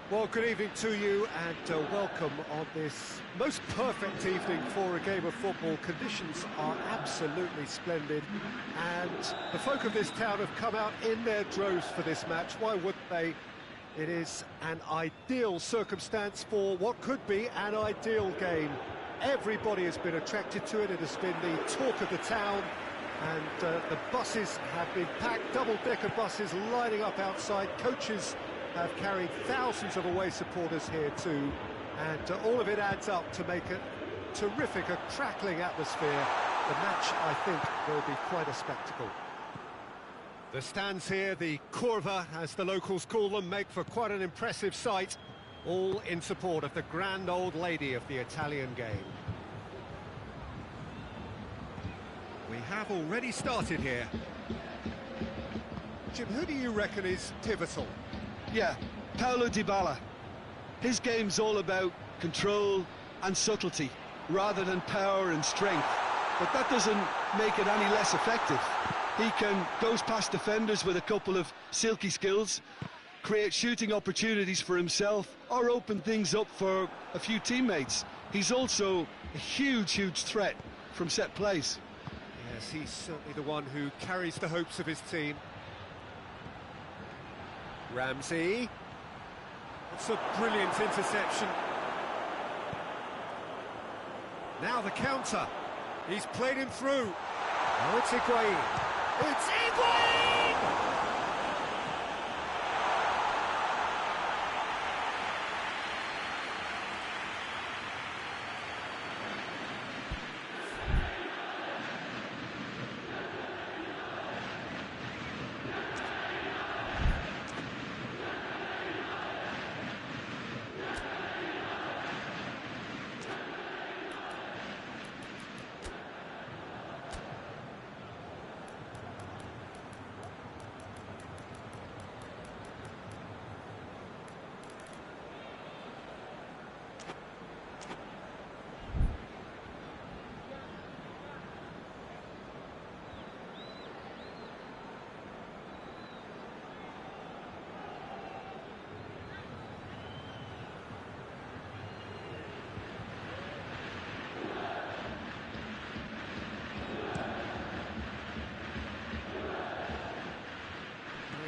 Well, good evening to you and welcome on this most perfect evening for a game of football. Conditions are absolutely splendid and the folk of this town have come out in their droves for this match. Why wouldn't they? It is an ideal circumstance for what could be an ideal game. Everybody has been attracted to it. It has been the talk of the town and the buses have been packed, double-decker buses lining up outside. Coaches have carried thousands of away supporters here too, and all of it adds up to make a terrific, a crackling atmosphere. The match, I think, will be quite a spectacle. The stands here, the curva, as the locals call them, make for quite an impressive sight, all in support of the grand old lady of the Italian game. We have already started here. Jim, who do you reckon is pivotal? Yeah, Paulo Dybala. His game's all about control and subtlety, rather than power and strength. But that doesn't make it any less effective. He goes past defenders with a couple of silky skills, create shooting opportunities for himself, or open things up for a few teammates. He's also a huge threat from set plays. Yes, he's certainly the one who carries the hopes of his team. Ramsey. That's a brilliant interception. Now the counter. He's played him through. Oh, it's Higuain. It's Higuain!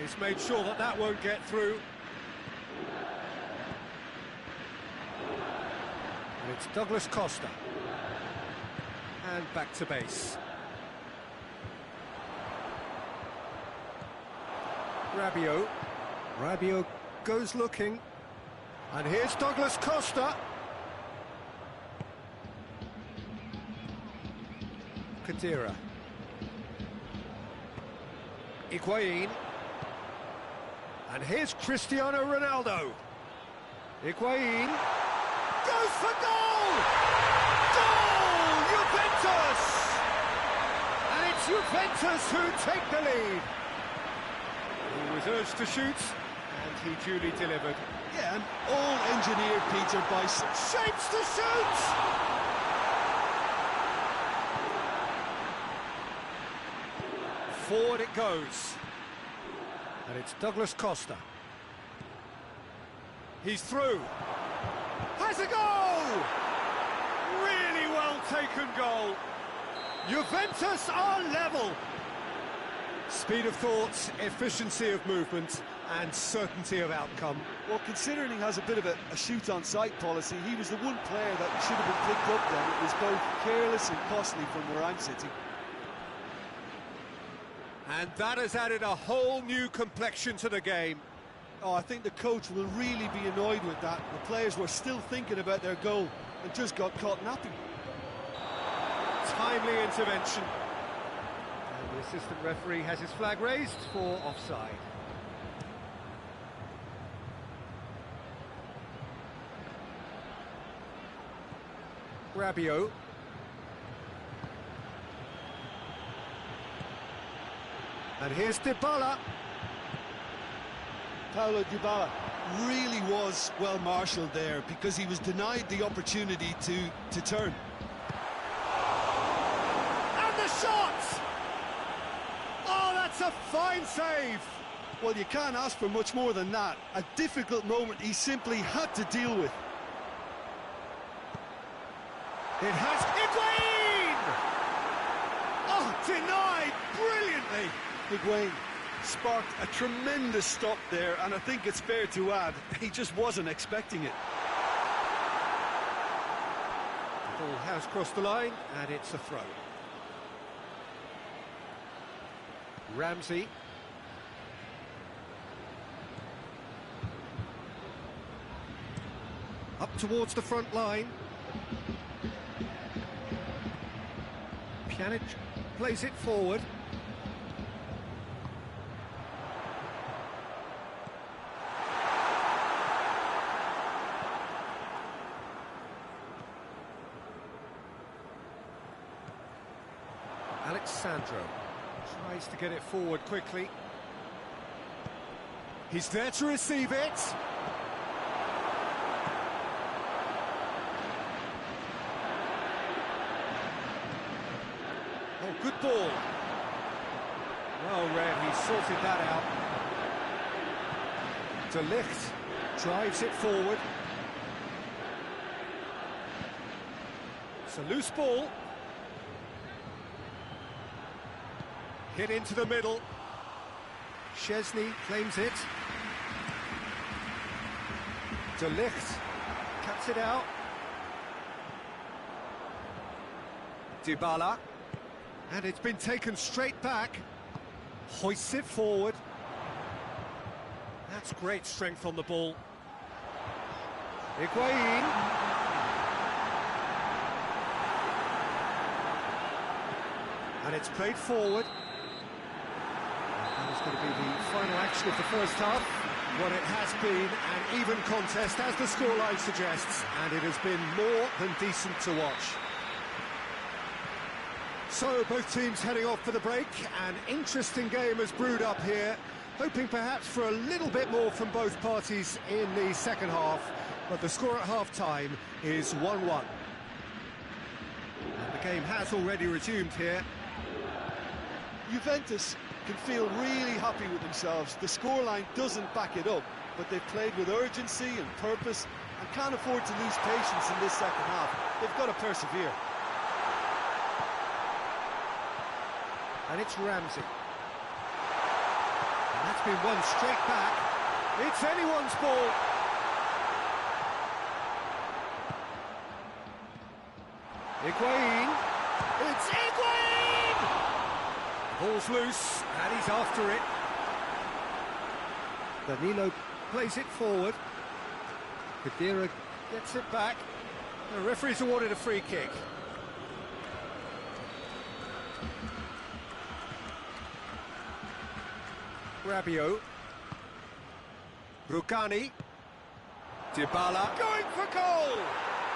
He's made sure that that won't get through. And it's Douglas Costa. And back to base. Rabiot. Rabiot goes looking. And here's Douglas Costa. Khedira. Higuain. And here's Cristiano Ronaldo. Higuain goes for goal! Goal! Juventus! And it's Juventus who take the lead. He was urged to shoot, and he duly delivered. Yeah, and all engineered, Peter, by shapes to shoot! Forward it goes. And it's Douglas Costa. He's through. Has a goal! Really well taken goal. Juventus are level. Speed of thought, efficiency of movement, and certainty of outcome. Well, considering he has a bit of a shoot-on-sight policy, he was the one player that should have been picked up then. It was both careless and costly from where I'm sitting. And that has added a whole new complexion to the game. Oh, I think the coach will really be annoyed with that. The players were still thinking about their goal and just got caught napping. Timely intervention. And the assistant referee has his flag raised for offside. Rabiot. And here's Dybala. Paulo Dybala really was well marshalled there because he was denied the opportunity to turn. And the shot! Oh, that's a fine save! Well, you can't ask for much more than that. A difficult moment he simply had to deal with. It has Higuain! Oh, denied brilliantly! Higuain sparked a tremendous stop there, and I think it's fair to add, he just wasn't expecting it. The ball has crossed the line, and it's a throw. Ramsey. Up towards the front line. Pjanic plays it forward. Alexandro tries to get it forward quickly. He's there to receive it. Oh, good ball. Well read, he sorted that out. De Ligt drives it forward. It's a loose ball. Hit into the middle. Szczesny claims it. De Ligt cuts it out. Dybala. And it's been taken straight back. Hoists it forward. That's great strength on the ball. Higuain. And it's played forward. That is going to be the final action of the first half. What it has been an even contest, as the scoreline suggests, and it has been more than decent to watch. So, both teams heading off for the break. An interesting game has brewed up here, hoping perhaps for a little bit more from both parties in the second half, but the score at half-time is 1-1. And the game has already resumed here. Juventus can feel really happy with themselves. The scoreline doesn't back it up, but they've played with urgency and purpose and can't afford to lose patience in this second half. They've got to persevere. And it's Ramsey. And that's been won straight back. It's anyone's ball. Higuain. It's Higuain! Ball's loose, and he's after it. Danilo plays it forward. Khedira gets it back. The referee's awarded a free kick. Rabiot. Rugani. Dybala. Going for goal!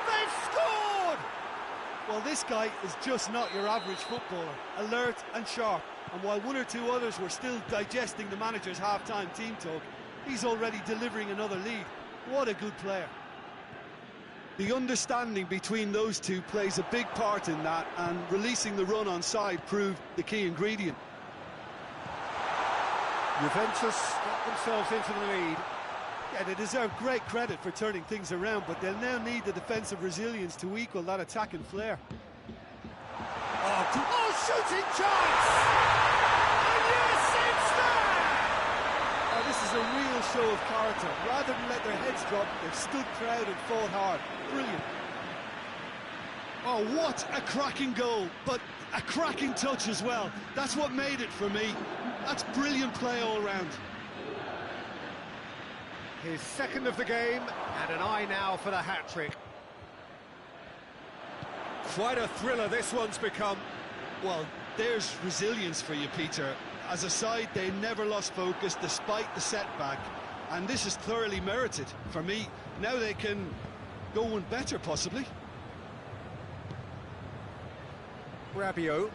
They've scored! Well, this guy is just not your average footballer. Alert and sharp. And while one or two others were still digesting the manager's half-time team talk, he's already delivering another lead. What a good player. The understanding between those two plays a big part in that, and releasing the run on side proved the key ingredient. Juventus got themselves into the lead. Yeah, they deserve great credit for turning things around, but they'll now need the defensive resilience to equal that attacking flair. Oh, shooting chance! And yes, it's there! Oh, this is a real show of character. Rather than let their heads drop, they've stood proud and fought hard. Brilliant. Oh, what a cracking goal, but a cracking touch as well. That's what made it for me. That's brilliant play all round. His second of the game, and an eye now for the hat-trick. Quite a thriller this one's become. Well, there's resilience for you, Peter. As a side, they never lost focus despite the setback, and this is thoroughly merited. For me, now they can go one better, possibly. Rabiot.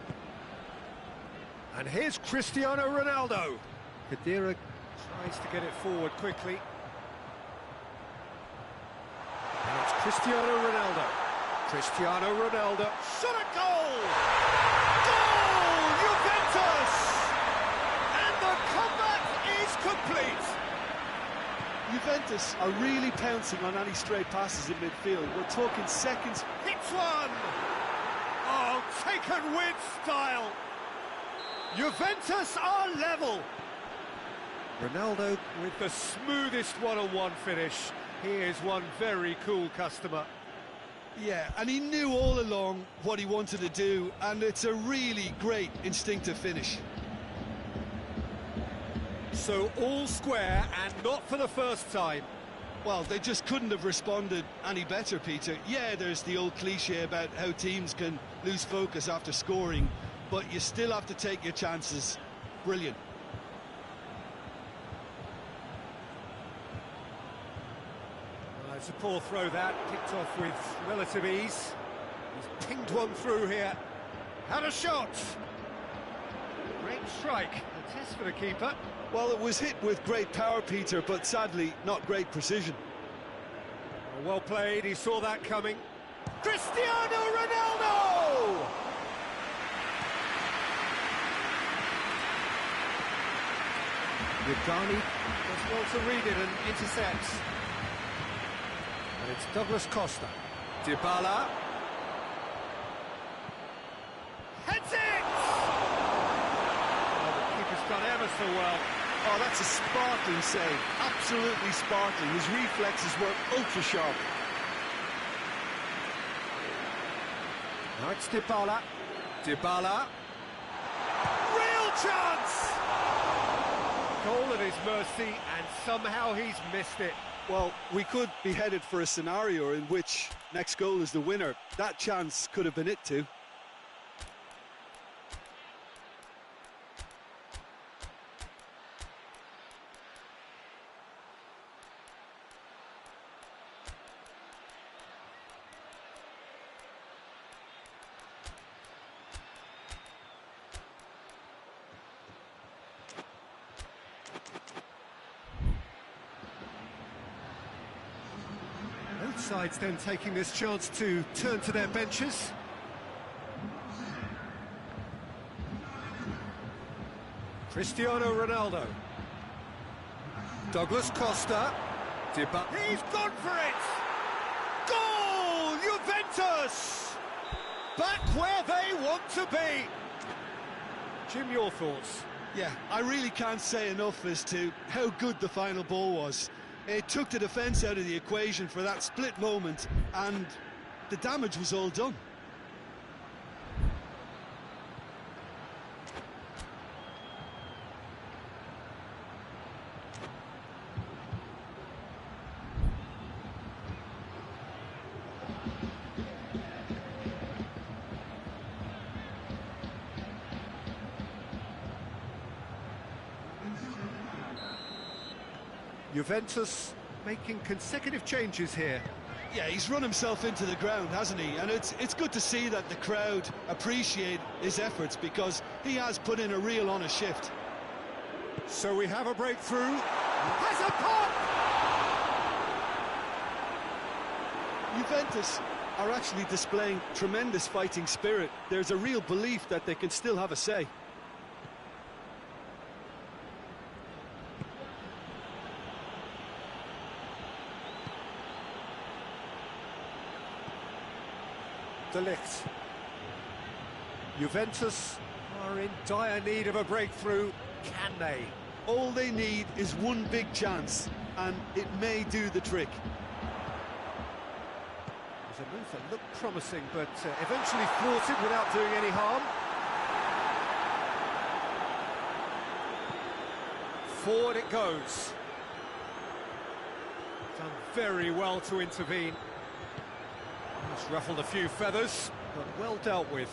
And here's Cristiano Ronaldo. Khedira tries to get it forward quickly. And it's Cristiano Ronaldo. Cristiano Ronaldo. Shot at goal! Goal! Juventus! And the comeback is complete! Juventus are really pouncing on any stray passes in midfield. We're talking seconds. Hits one! Oh, taken with style! Juventus are level! Ronaldo with the smoothest one-on-one finish. He is one very cool customer. Yeah, and he knew all along what he wanted to do, and it's a really great instinctive finish. So all square, and not for the first time. Well, they just couldn't have responded any better, Peter. Yeah, there's the old cliche about how teams can lose focus after scoring, but you still have to take your chances. Brilliant. It's a poor throw that, kicked off with relative ease. He's pinged one through here. Had a shot! Great strike, a test for the keeper. Well, it was hit with great power, Peter, but sadly, not great precision. Well played, he saw that coming. Cristiano Ronaldo! Rugani does well to read it and intercepts. And it's Douglas Costa. Dybala. Heads it! Oh, the keeper's done ever so well. Oh, that's a sparkling save. Absolutely sparkling. His reflexes were ultra sharp. Now it's Dybala. Dybala. Real chance! Goal at his mercy, and somehow he's missed it. Well, we could be headed for a scenario in which next goal is the winner. That chance could have been it too. Both sides then taking this chance to turn to their benches. Cristiano Ronaldo. Douglas Costa. He's gone for it! Goal! Juventus! Back where they want to be! Jim, your thoughts? Yeah, I really can't say enough as to how good the final ball was. It took the defence out of the equation for that split moment, and the damage was all done. Juventus making consecutive changes here. Yeah, he's run himself into the ground, hasn't he? And it's good to see that the crowd appreciate his efforts, because he has put in a real honest shift. So we have a breakthrough. Has a pop! Juventus are actually displaying tremendous fighting spirit. There's a real belief that they can still have a say. De Ligt. Juventus are in dire need of a breakthrough. Can they? All they need is one big chance, and it may do the trick. There's a move that looked promising, but eventually thwarted without doing any harm. Forward it goes. Done very well to intervene. It's ruffled a few feathers, but well dealt with.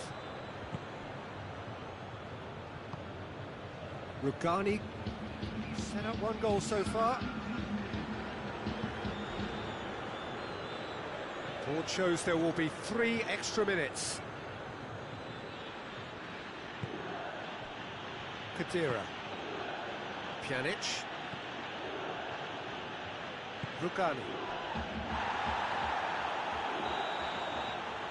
Rugani set up one goal so far. Board shows there will be 3 extra minutes. Khedira. Pjanic. Rugani.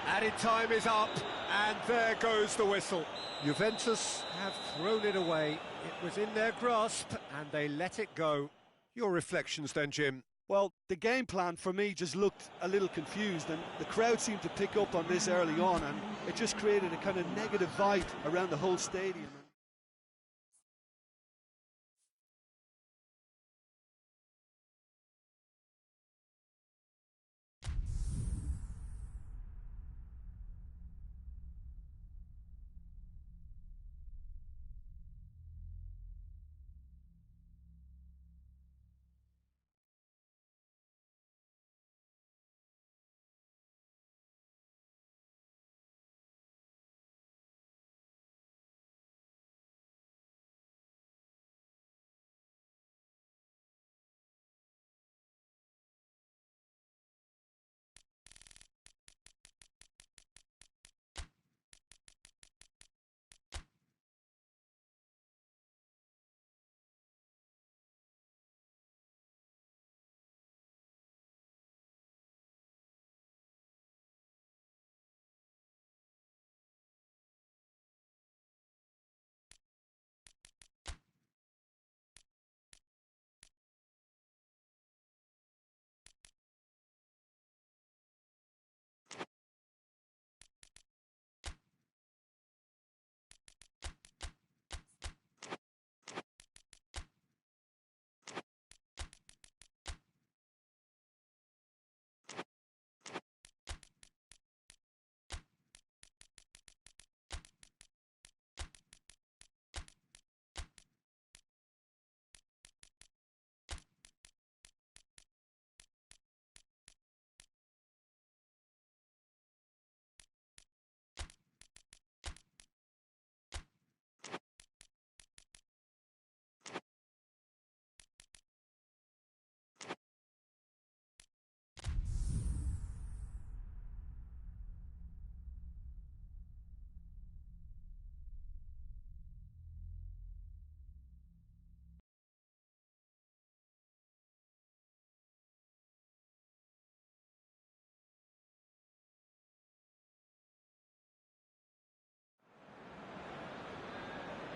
Added time is up, and there goes the whistle. Juventus have thrown it away It was in their grasp, and they let it go. Your reflections then, Jim? Well, the game plan for me just looked a little confused, and the crowd seemed to pick up on this early on, and it just created a kind of negative vibe around the whole stadium.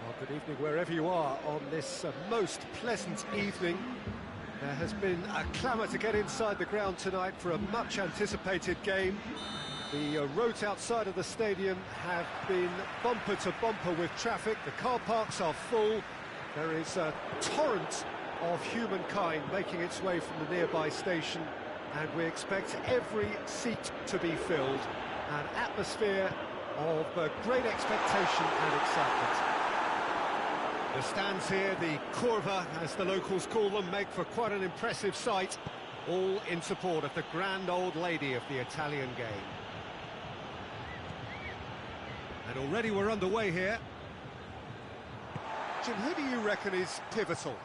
Well, good evening wherever you are on this most pleasant evening. There has been a clamour to get inside the ground tonight for a much-anticipated game. The roads outside of the stadium have been bumper to bumper with traffic. The car parks are full. There is a torrent of humankind making its way from the nearby station, and we expect every seat to be filled. An atmosphere of great expectation and excitement. The stands here, the Curva, as the locals call them, make for quite an impressive sight, all in support of the grand old lady of the Italian game. And already we're underway here. Jim, who do you reckon is pivotal?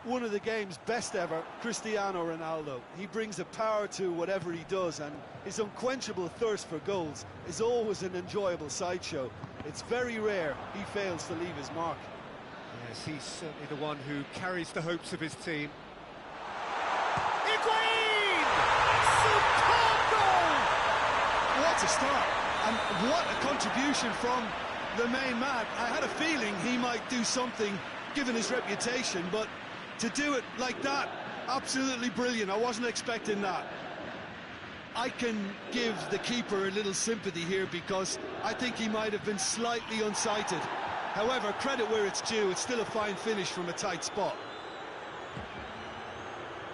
One of the game's best ever, Cristiano Ronaldo. He brings a power to whatever he does, and his unquenchable thirst for goals is always an enjoyable sideshow. It's very rare he fails to leave his mark. Yes, he's certainly the one who carries the hopes of his team. Higuain! Superb goal! What a start, and what a contribution from the main man. I had a feeling he might do something, given his reputation, but to do it like that, absolutely brilliant. I wasn't expecting that. I can give the keeper a little sympathy here because I think he might have been slightly unsighted. However, credit where it's due, it's still a fine finish from a tight spot.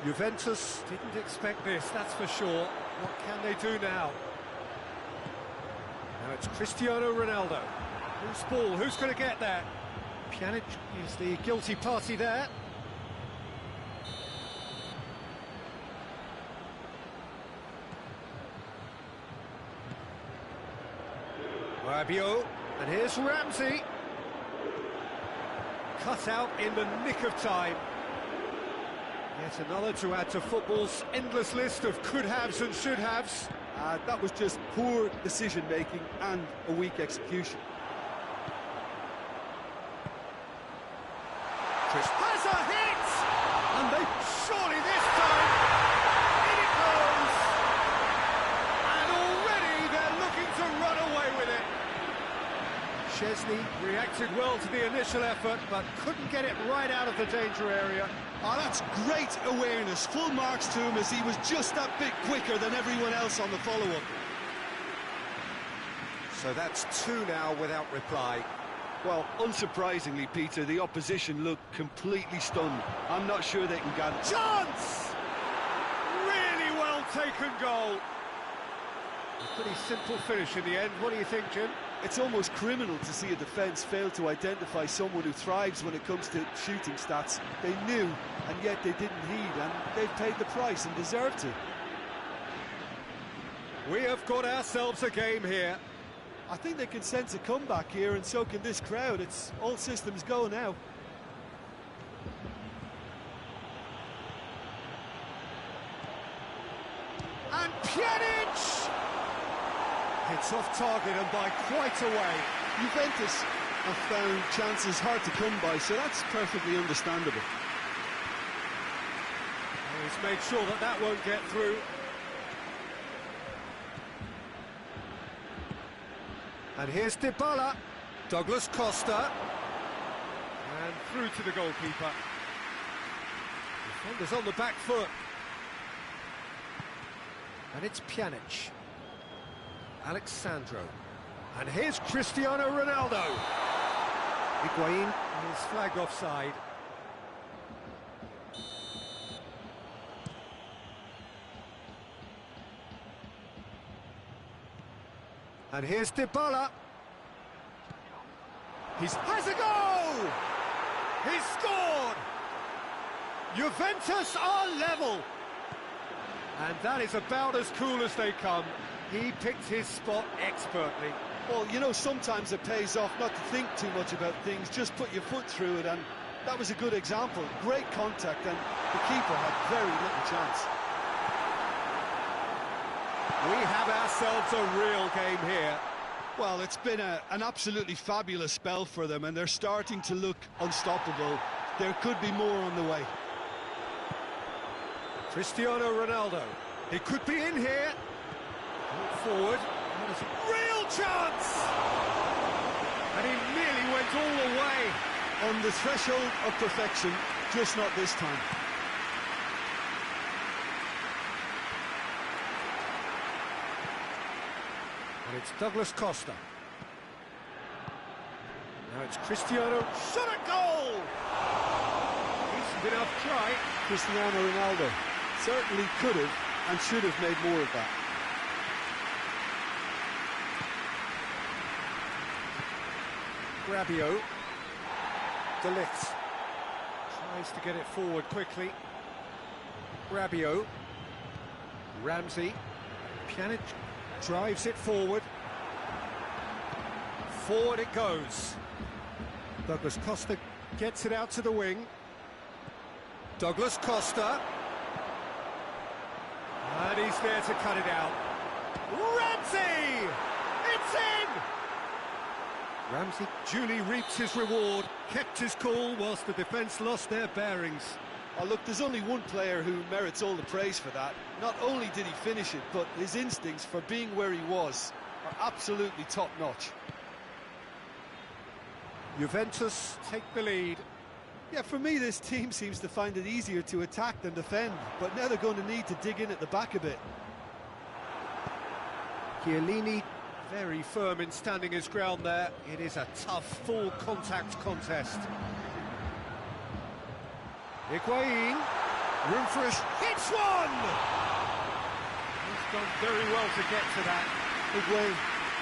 Juventus didn't expect this, that's for sure. What can they do now? Now it's Cristiano Ronaldo. Whose ball? Who's going to get there? Pjanic is the guilty party there. Rabiot, and here's Ramsey. Cut out in the nick of time. Yet another to add to football's endless list of could-haves and should-haves. That was just poor decision-making and a weak execution. Chris has a hit! And they surely this time, in it goes! And already they're looking to run away with it. Szczesny reacted well to the initial effort, but couldn't get it right out of the danger area. Oh, that's great awareness. Full marks to him as he was just that bit quicker than everyone else on the follow-up. So that's two now without reply. Well, unsurprisingly, Peter, the opposition looked completely stunned. I'm not sure they can gather. Chance! Really well taken goal. A pretty simple finish in the end. What do you think, Jim? It's almost criminal to see a defence fail to identify someone who thrives when it comes to shooting stats. They knew, and yet they didn't heed, and they've paid the price and deserve to. We have got ourselves a game here. I think they can sense a comeback here, and so can this crowd. It's all systems go now. And Pjanic! It's off target and by quite a way. Juventus have found chances hard to come by, so that's perfectly understandable. He's made sure that that won't get through. And here's Dybala. Douglas Costa. And through to the goalkeeper. Defenders on the back foot. And it's Pjanic. Alexandro. And here's Cristiano Ronaldo. Higuain is flagged offside. And here's Dybala. He has a goal! He's scored! Juventus are level. And that is about as cool as they come. He picked his spot expertly. Well, you know, sometimes it pays off not to think too much about things, just put your foot through it, and that was a good example. Great contact, and the keeper had very little chance. We have ourselves a real game here. Well, it's been an absolutely fabulous spell for them, and they're starting to look unstoppable. There could be more on the way. Cristiano Ronaldo. He could be in here. Forward. Real chance! And he nearly went all the way. On the threshold of perfection, just not this time. And it's Douglas Costa. Now it's Cristiano. Shot a goal! Decent enough try. Cristiano Ronaldo certainly could have and should have made more of that. Rabiot. De Ligt tries to get it forward quickly. Rabiot. Ramsey. Pjanic drives it forward. Forward it goes. Douglas Costa gets it out to the wing. Douglas Costa. And he's there to cut it out. Ramsey! It's in! Ramsey duly reaps his reward, kept his cool whilst the defence lost their bearings. Oh, look, there's only one player who merits all the praise for that. Not only did he finish it, but his instincts for being where he was are absolutely top-notch. Juventus take the lead. Yeah, for me, this team seems to find it easier to attack than defend, but now they're going to need to dig in at the back a bit. Chiellini very firm in standing his ground there. It is a tough, full-contact contest. Higuain, room for a hits one! He's done very well to get to that. Higuain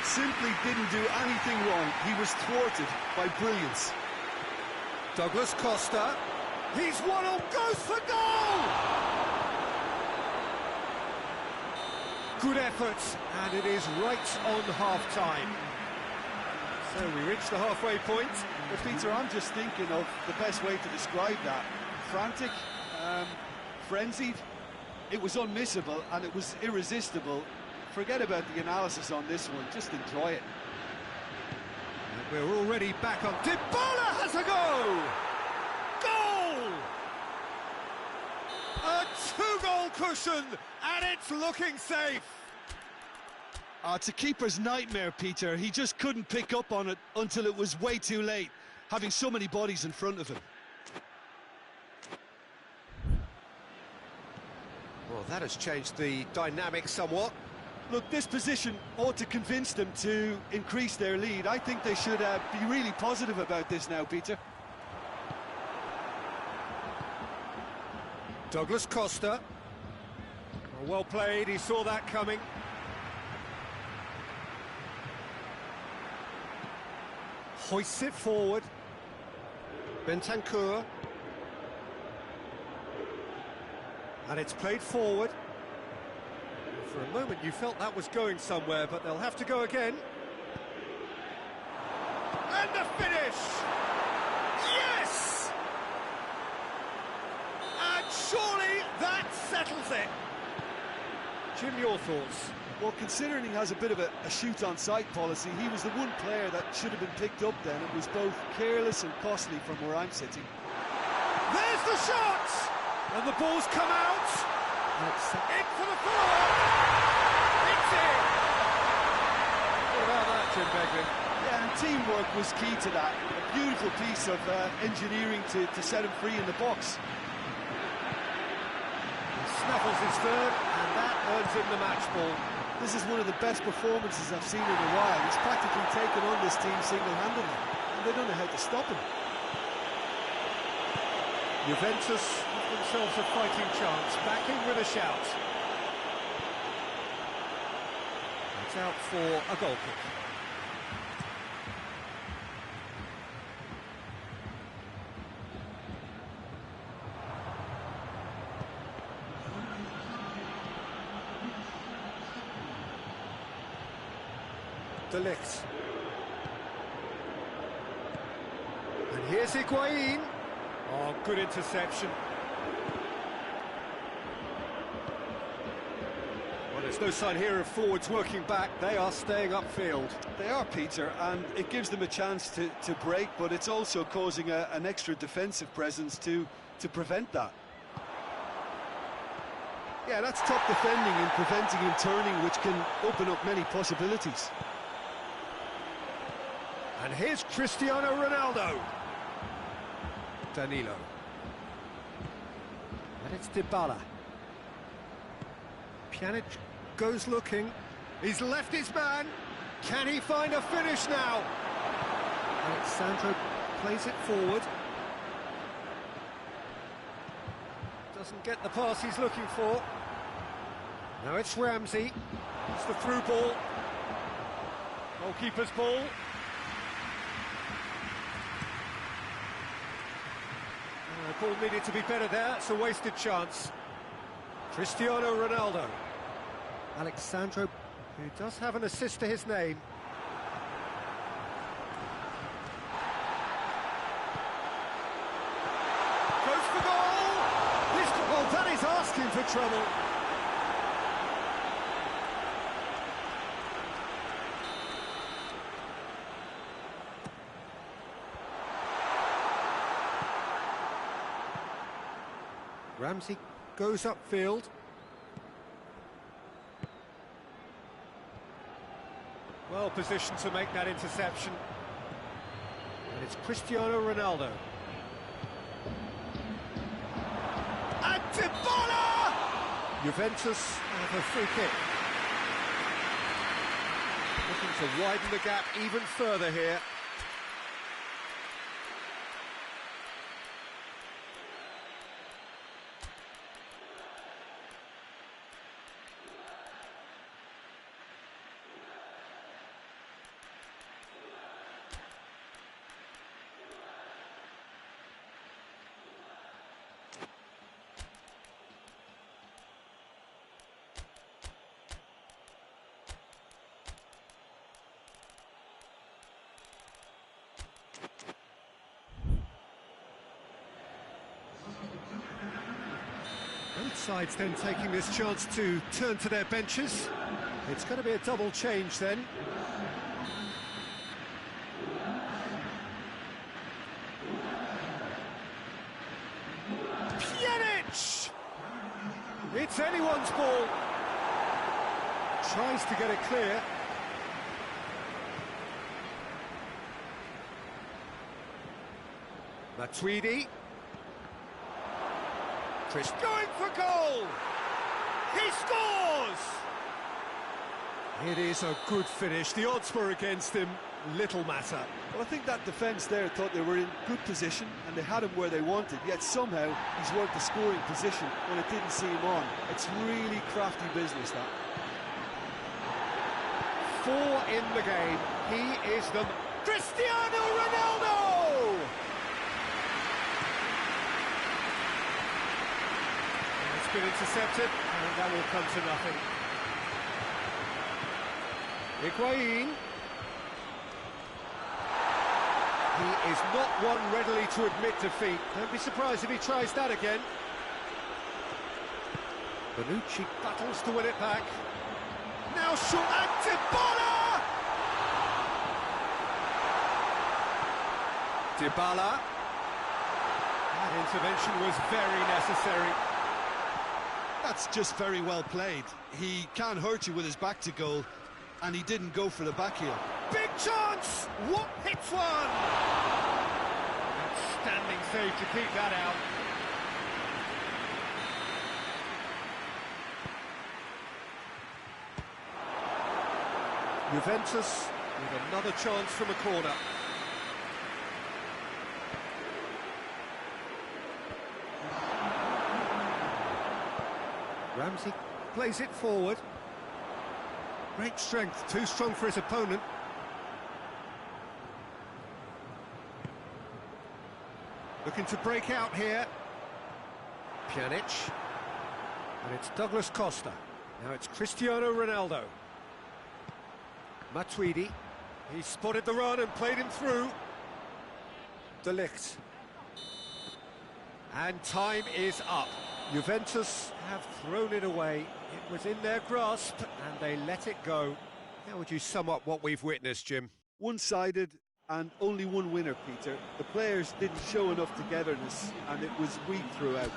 simply didn't do anything wrong. He was thwarted by brilliance. Douglas Costa, he's one on, goes for goal! Good effort, and it is right on half-time. So we reach the halfway point. But Peter, I'm just thinking of the best way to describe that. Frantic, frenzied. It was unmissable and it was irresistible. Forget about the analysis on this one, just enjoy it. And we're already back on. Dybala has a go! Goal! A two-goal cushion, and it's looking safe. Oh, it's a keeper's nightmare, Peter. He just couldn't pick up on it until it was way too late, having so many bodies in front of him. Well, that has changed the dynamic somewhat. Look, this position ought to convince them to increase their lead. I think they should be really positive about this now, Peter. Douglas Costa. Well played, he saw that coming. Hoists it forward. Bentancur. And it's played forward. For a moment you felt that was going somewhere, but they'll have to go again. And the finish! Yes! And surely that settles it. Jim, your thoughts? Well, considering he has a bit of a shoot-on-sight policy, he was the one player that should have been picked up then. It was both careless and costly from where I'm sitting. There's the shot! And the ball's come out. It's in for the follow-up. It's in. What about that, Jim Beglin? Yeah, and teamwork was key to that. A beautiful piece of engineering to set him free in the box. He snuffles his third, and that earns him the match ball. This is one of the best performances I've seen in a while. He's practically taken on this team single-handedly, and they don't know how to stop him. Juventus have themselves a fighting chance, back in with a shout. It's out for a goal kick. De Ligt. And here's Higuain. Oh, good interception. Well, there's no sign here of forwards working back. They are staying upfield. They are, Peter, and it gives them a chance to break, but it's also causing an extra defensive presence to prevent that. Yeah, that's top defending and preventing him turning, which can open up many possibilities. And here's Cristiano Ronaldo. Danilo. And it's Dybala. Pjanic goes looking. He's left his man. Can he find a finish now? Alexandro plays it forward. Doesn't get the pass he's looking for. Now it's Ramsey. It's the through ball. Goalkeeper's ball. Ball needed to be better there, it's a wasted chance. Cristiano Ronaldo. Alexandro, who does have an assist to his name. Goes for goal! Well, that is asking for trouble. Ramsey goes upfield. Well positioned to make that interception. And it's Cristiano Ronaldo. And Dybala! Juventus have a free kick. Looking to widen the gap even further here. Both sides then taking this chance to turn to their benches. It's going to be a double change then. Pjanic! It's anyone's ball. Tries to get it clear. Matuidi. Chris going for goal! He scores! It is a good finish. The odds were against him. Little matter. Well, I think that defence there thought they were in good position and they had him where they wanted, yet somehow he's worked the scoring position when it didn't see him on. It's really crafty business, that. 4 in the game. He is the Cristiano Ronaldo! And it's been intercepted, and that will come to nothing. Higuain. He is not one readily to admit defeat. Don't be surprised if he tries that again. Bonucci battles to win it back. Now shot at Dybala! Dybala. That intervention was very necessary. That's just very well played. He can hurt you with his back to goal, and he didn't go for the back heel. Big chance! What hits one? Outstanding save to keep that out. Juventus with another chance from a corner. Ramsey plays it forward. Great strength, too strong for his opponent. Looking to break out here. Pjanic. And it's Douglas Costa. Now it's Cristiano Ronaldo. Matuidi. He spotted the run and played him through. De Ligt. And time is up. Juventus have thrown it away. It was in their grasp and they let it go. How would you sum up what we've witnessed, Jim? One-sided and only one winner, Peter. The players didn't show enough togetherness and it was weak throughout.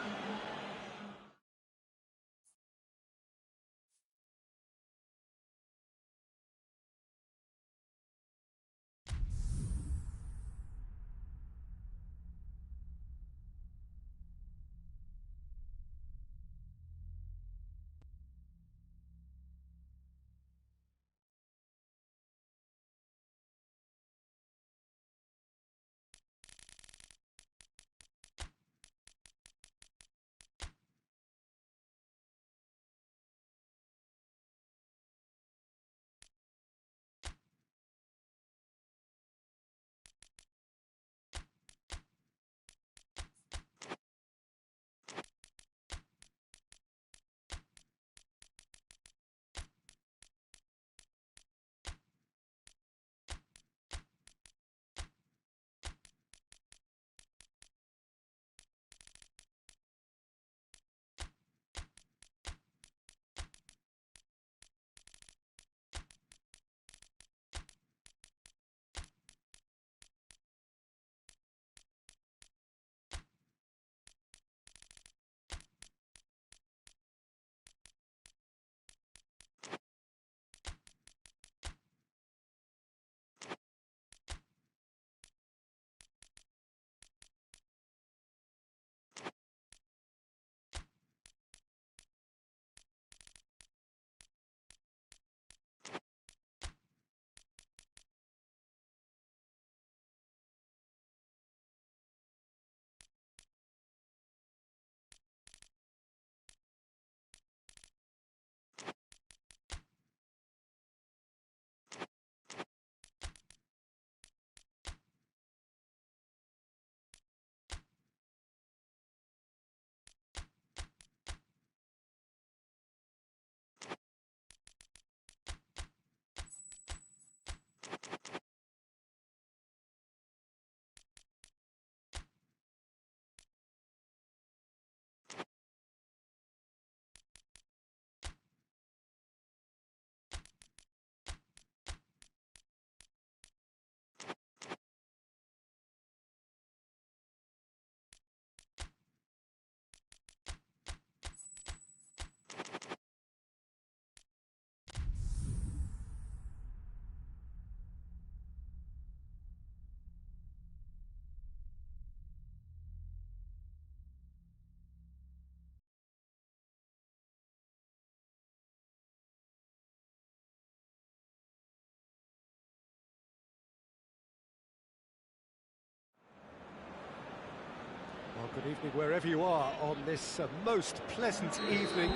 Evening wherever you are on this most pleasant evening.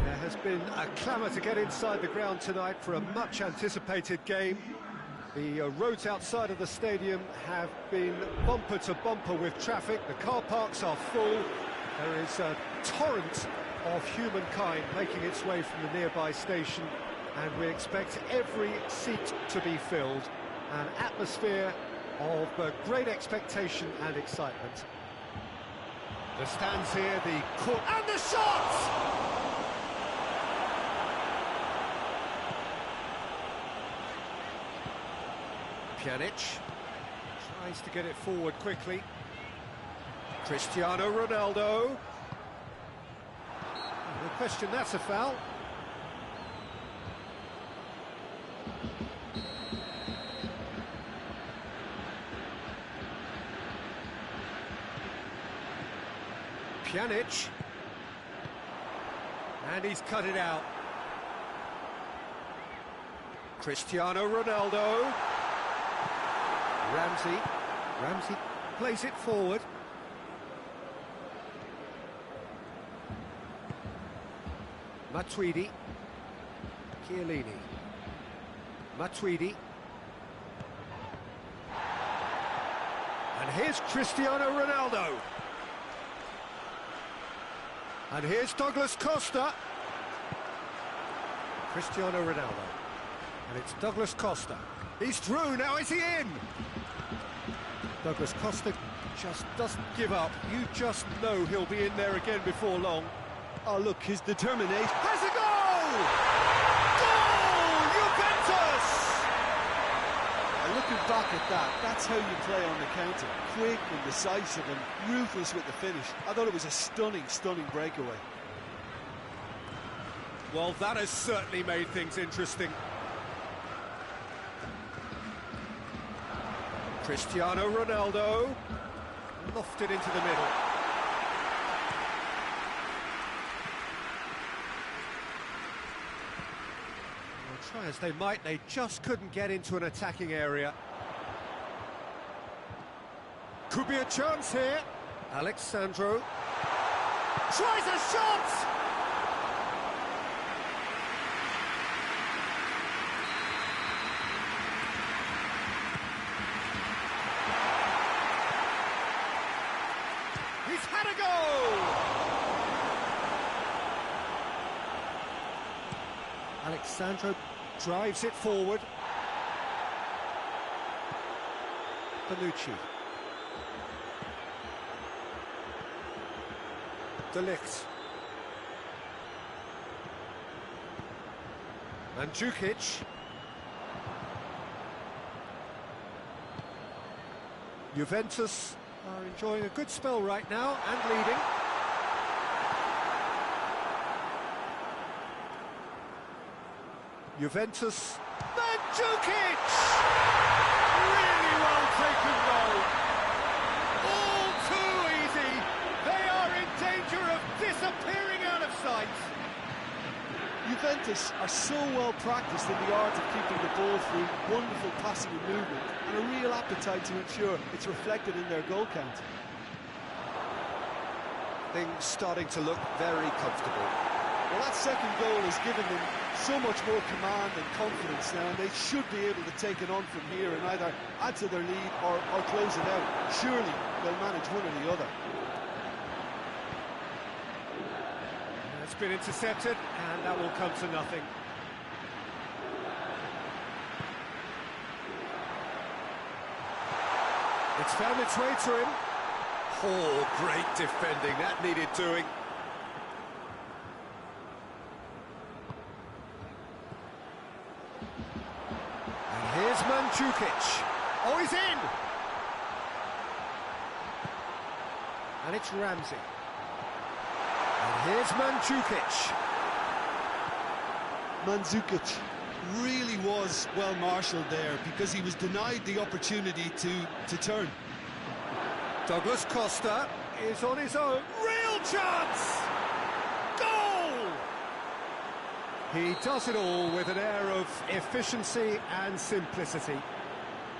There has been a clamour to get inside the ground tonight for a much anticipated game. The roads outside of the stadium have been bumper to bumper with traffic. The car parks are full. There is a torrent of humankind making its way from the nearby station, and we expect every seat to be filled. An atmosphere of great expectation and excitement. The stands here, the court, and the shots! Pjanic tries to get it forward quickly. Cristiano Ronaldo. No question, that's a foul. Pjanic, and he's cut it out. Cristiano Ronaldo. Ramsey plays it forward. Matuidi. Chiellini. Matuidi. And here's Cristiano Ronaldo. And here's Douglas Costa. Cristiano Ronaldo. And it's Douglas Costa. He's through, now is he in? Douglas Costa just doesn't give up. You just know he'll be in there again before long. Oh, look, his determination. Has a goal! Goal! Juventus! And looking back at that, that's how you play on the counter. Quick and decisive and ruthless with the finish. I thought it was a stunning, stunning breakaway. Well, that has certainly made things interesting. Cristiano Ronaldo, lofted into the middle. Well, try as they might, they just couldn't get into an attacking area. Could be a chance here. Alex Sandro tries a shot! He's had a go! Alex Sandro drives it forward. Bonucci. De Ligt. Mandzukic. Juventus are enjoying a good spell right now and leading. Juventus. Mandzukic! Really well taken goal. All too easy. They are in danger of disappearing out of sight. Juventus are so well practiced in the art of keeping the ball through wonderful passing and movement, and a real appetite to ensure it's reflected in their goal count. Things starting to look very comfortable. Well, that second goal has given them so much more command and confidence now, and they should be able to take it on from here and either add to their lead or close it out. Surely they'll manage one or the other. It's been intercepted, and that will come to nothing. It's found its way to him. Oh, great defending, that needed doing. And here's Mandzukic. Oh, he's in! And it's Ramsey. And here's Mandzukic. Mandzukic really was well marshalled there because he was denied the opportunity to turn. Douglas Costa is on his own. Real chance! Goal! He does it all with an air of efficiency and simplicity.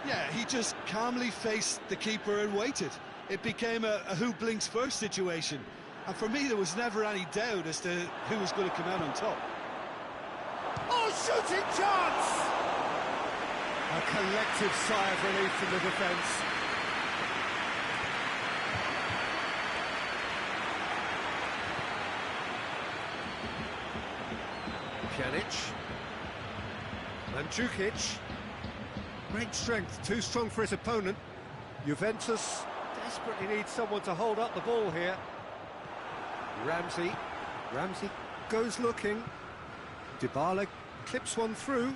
Yeah, he just calmly faced the keeper and waited. it became a who blinks first situation. And for me, there was never any doubt as to who was going to come out on top. Oh, shooting chance! A collective sigh of relief from the defence. Pjanic. Mandzukic. Great strength, too strong for his opponent. Juventus desperately needs someone to hold up the ball here. Ramsey goes looking. Dybala clips one through.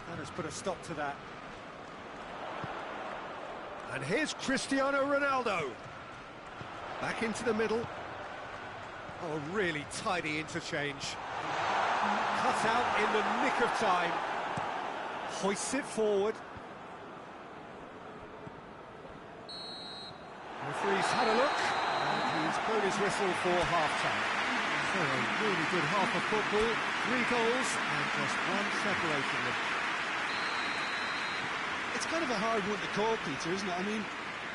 That has put a stop to that. And here's Cristiano Ronaldo. Back into the middle. Oh, really tidy interchange. Cut out in the nick of time. Hoists it forward. The referee's had a look, and he's blown his whistle for half-time. So a really good half of football, 3 goals, and just one separating them. It's kind of a hard one to call, Peter, isn't it? I mean,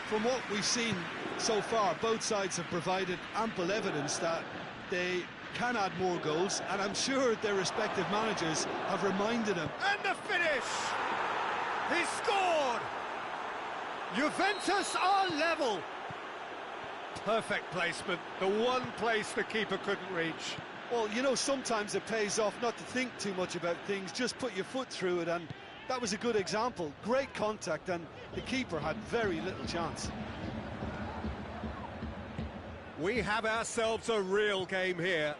from what we've seen so far, both sides have provided ample evidence that they can add more goals, and I'm sure their respective managers have reminded them. And the finish! He scored! Juventus are level! Perfect placement, the one place the keeper couldn't reach. Well, you know, sometimes it pays off not to think too much about things, just put your foot through it, and that was a good example. Great contact, and the keeper had very little chance. We have ourselves a real game here.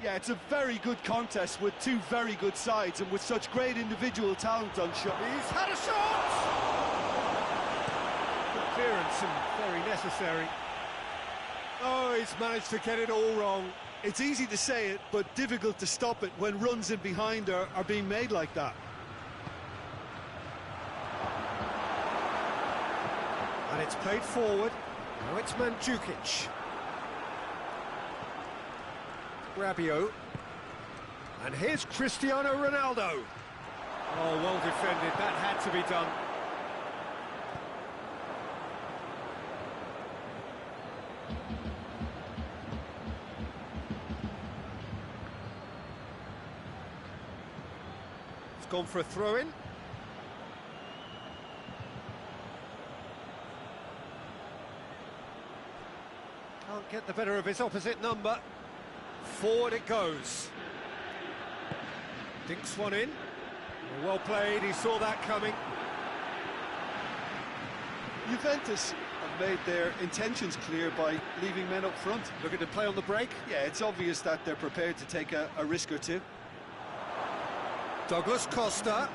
Yeah, it's a very good contest with 2 very good sides, and with such great individual talent on shot. He's had a shot! Good clearance and very necessary. Oh, he's managed to get it all wrong. It's easy to say it, but difficult to stop it when runs in behind are being made like that. And it's played forward. Now it's Mandzukic. Rabiot. And here's Cristiano Ronaldo. Oh, well defended. That had to be done. It's gone for a throw-in. Can't get the better of his opposite number. Forward it goes. Dinks one in. Well played, he saw that coming. Juventus have made their intentions clear by leaving men up front. Looking to play on the break. Yeah, it's obvious that they're prepared to take a risk or two. Douglas Costa.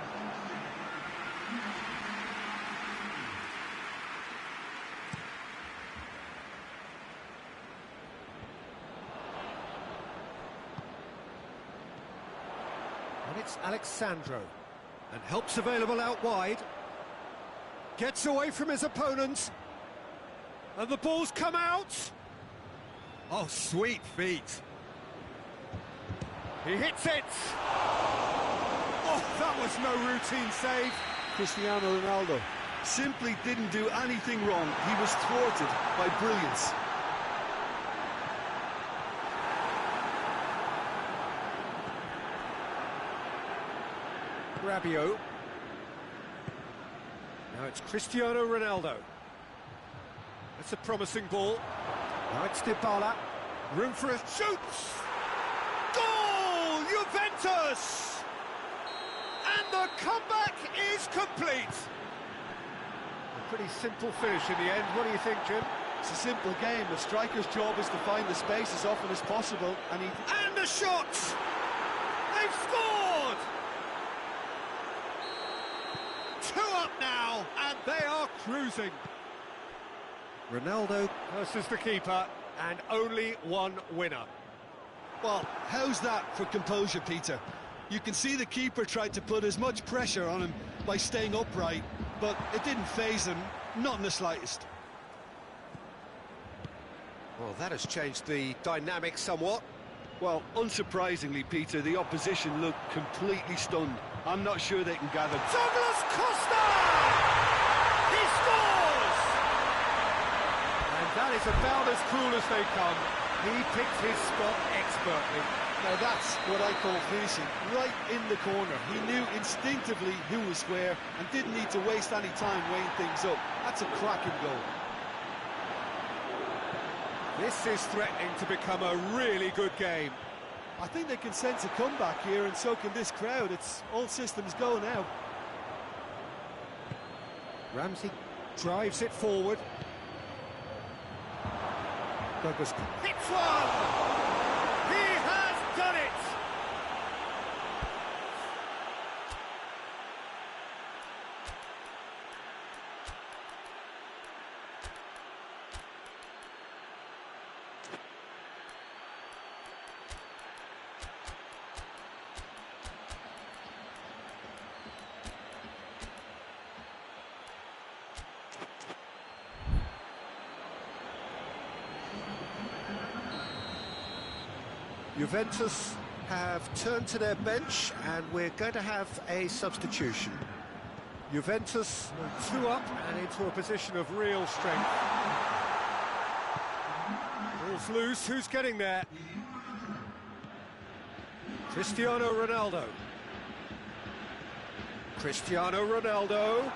And it's Alexandro. And help's available out wide. Gets away from his opponent. And the ball's come out. Oh, sweet feet. He hits it. Oh, that was no routine save. Cristiano Ronaldo simply didn't do anything wrong. He was thwarted by brilliance. Rabiot. Now it's Cristiano Ronaldo. That's a promising ball. Now it's Dybala. Room for a shoot. Goal! Juventus! And the comeback is complete. A pretty simple finish in the end. What do you think, Jim? It's a simple game. The striker's job is to find the space as often as possible, and he... And the shot! They've scored! 2 up now, and they are cruising. Ronaldo versus the keeper, and only one winner. Well, how's that for composure, Peter? You can see the keeper tried to put as much pressure on him by staying upright, but it didn't faze him, not in the slightest. Well, that has changed the dynamic somewhat. Well, unsurprisingly, Peter, the opposition looked completely stunned. I'm not sure they can gather. Douglas Costa! He scores! That is about as cool as they come. He picked his spot expertly. Now that's what I call finishing, right in the corner. He knew instinctively who was where and didn't need to waste any time weighing things up. That's a cracking goal. This is threatening to become a really good game. I think they can sense a comeback here, and so can this crowd. It's all systems go now. Ramsey drives it forward. Douglas hits one! He has done it! Juventus have turned to their bench and we're going to have a substitution. Juventus 2 up and into a position of real strength. Ball's loose, who's getting there? Cristiano Ronaldo. Cristiano Ronaldo.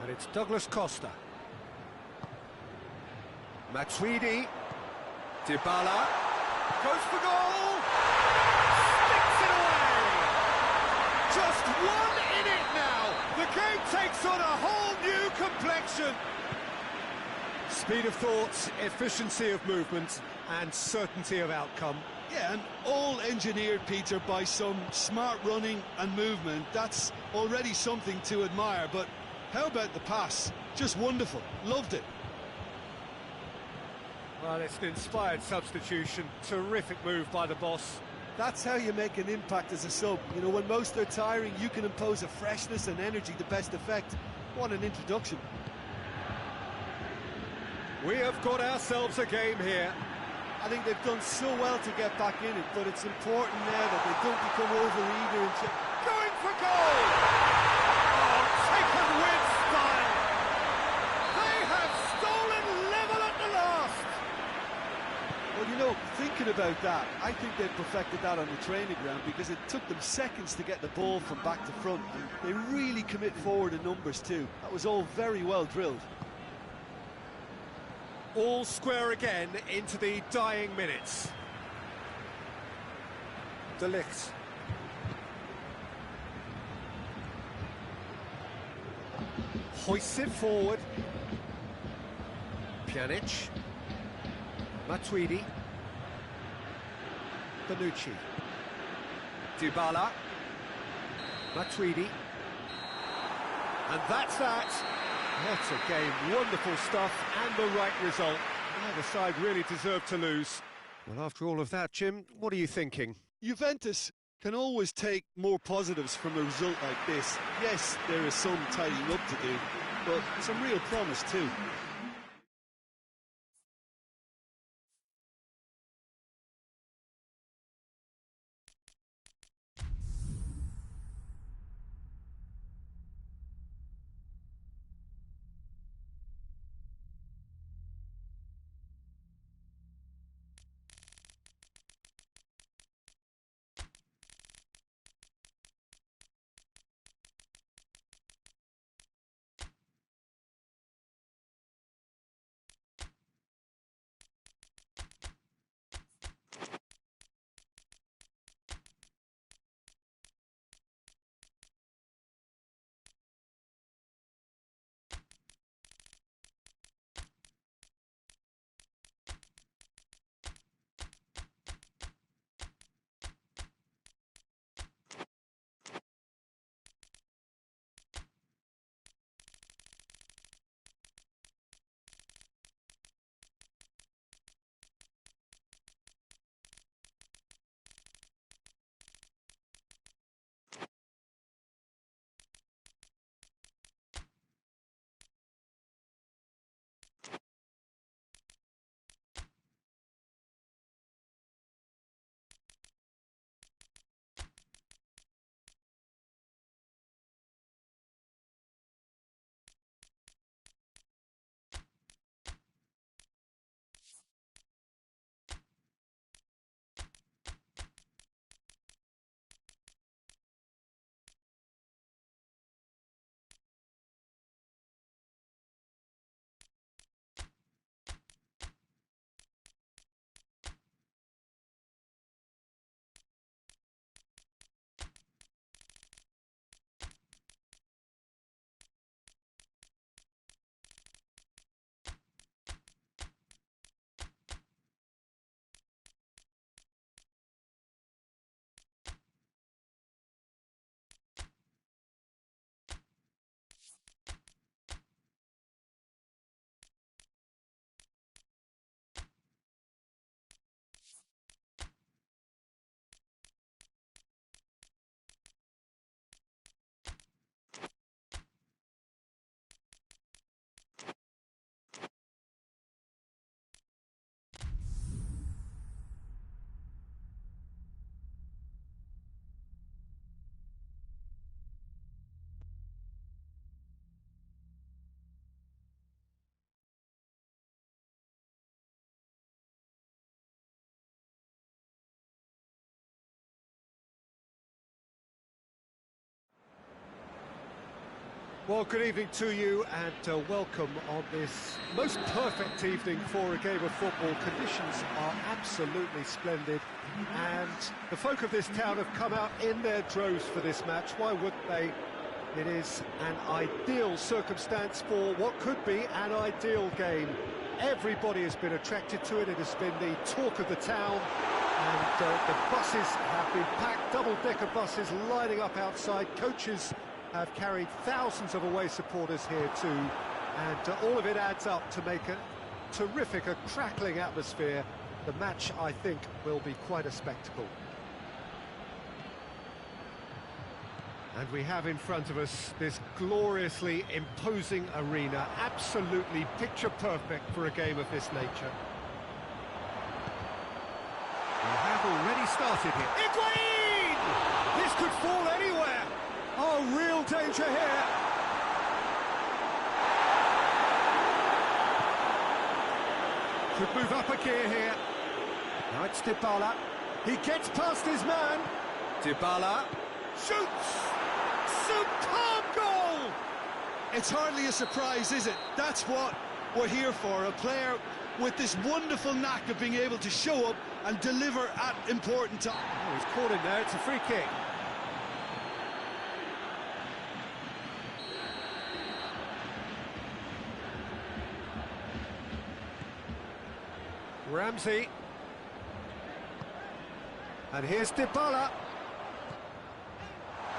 And it's Douglas Costa. Matuidi, Dybala, goes for goal, sticks it away! Just one in it now, the game takes on a whole new complexion. Speed of thought, efficiency of movement and certainty of outcome. Yeah, and all engineered, Peter, by some smart running and movement. That's already something to admire, but how about the pass? Just wonderful, loved it. Well, it's an inspired substitution. Terrific move by the boss. That's how you make an impact as a sub. You know, when most are tiring, you can impose a freshness and energy to best effect. What an introduction. We have got ourselves a game here. I think they've done so well to get back in it, but it's important now that they don't become over-eager and going for goal! Oh, taken with style! They have stolen level at the last! Well, you know, thinking about that, I think they perfected that on the training ground because it took them seconds to get the ball from back to front, and they really commit forward in numbers too. That was all very well drilled. All square again into the dying minutes. De Ligt. Hoists it forward. Pjanic. Matuidi. Bonucci. Dybala. Matuidi. And that's that. What a game, wonderful stuff, and the right result. Neither side really deserved to lose. Well, after all of that, Jim, what are you thinking? Juventus can always take more positives from a result like this. Yes, there is some tidying up to do, but some real promise too. Well, good evening to you and welcome on this most perfect evening for a game of football. Conditions are absolutely splendid and the folk of this town have come out in their droves for this match. Why wouldn't they? It is an ideal circumstance for what could be an ideal game. Everybody has been attracted to it. It has been the talk of the town and the buses have been packed, double-decker buses lining up outside. Coaches have carried thousands of away supporters here too, and all of it adds up to make a terrific, a crackling atmosphere. The match, I think, will be quite a spectacle. And we have in front of us this gloriously imposing arena, absolutely picture-perfect for a game of this nature. We have already started here. Higuain! This could fall anywhere! Oh, real danger here. Could move up a gear here. Now it's Dybala. He gets past his man. Dybala shoots. Superb goal! It's hardly a surprise, is it? That's what we're here for. A player with this wonderful knack of being able to show up and deliver at important times. Oh, he's caught in there. It's a free kick. Ramsey. And here's Dybala.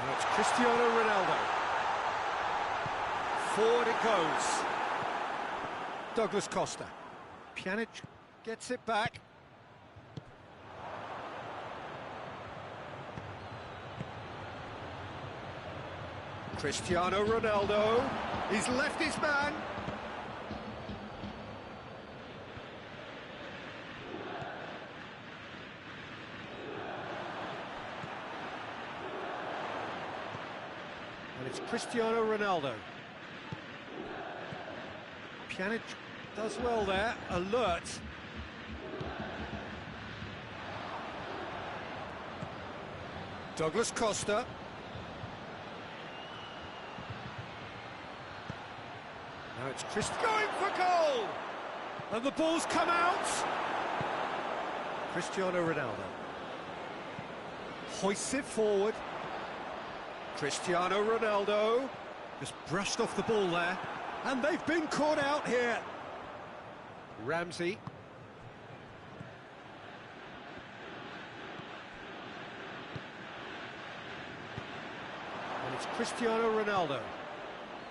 And it's Cristiano Ronaldo. Forward it goes. Douglas Costa. Pjanic gets it back. Cristiano Ronaldo. He's left his man. And it's Cristiano Ronaldo. Pjanic does well there, alert. Douglas Costa. Now it's Cristiano going for goal! And the ball's come out! Cristiano Ronaldo. Hoists it forward. Cristiano Ronaldo just brushed off the ball there, and they've been caught out here. Ramsey. And it's Cristiano Ronaldo.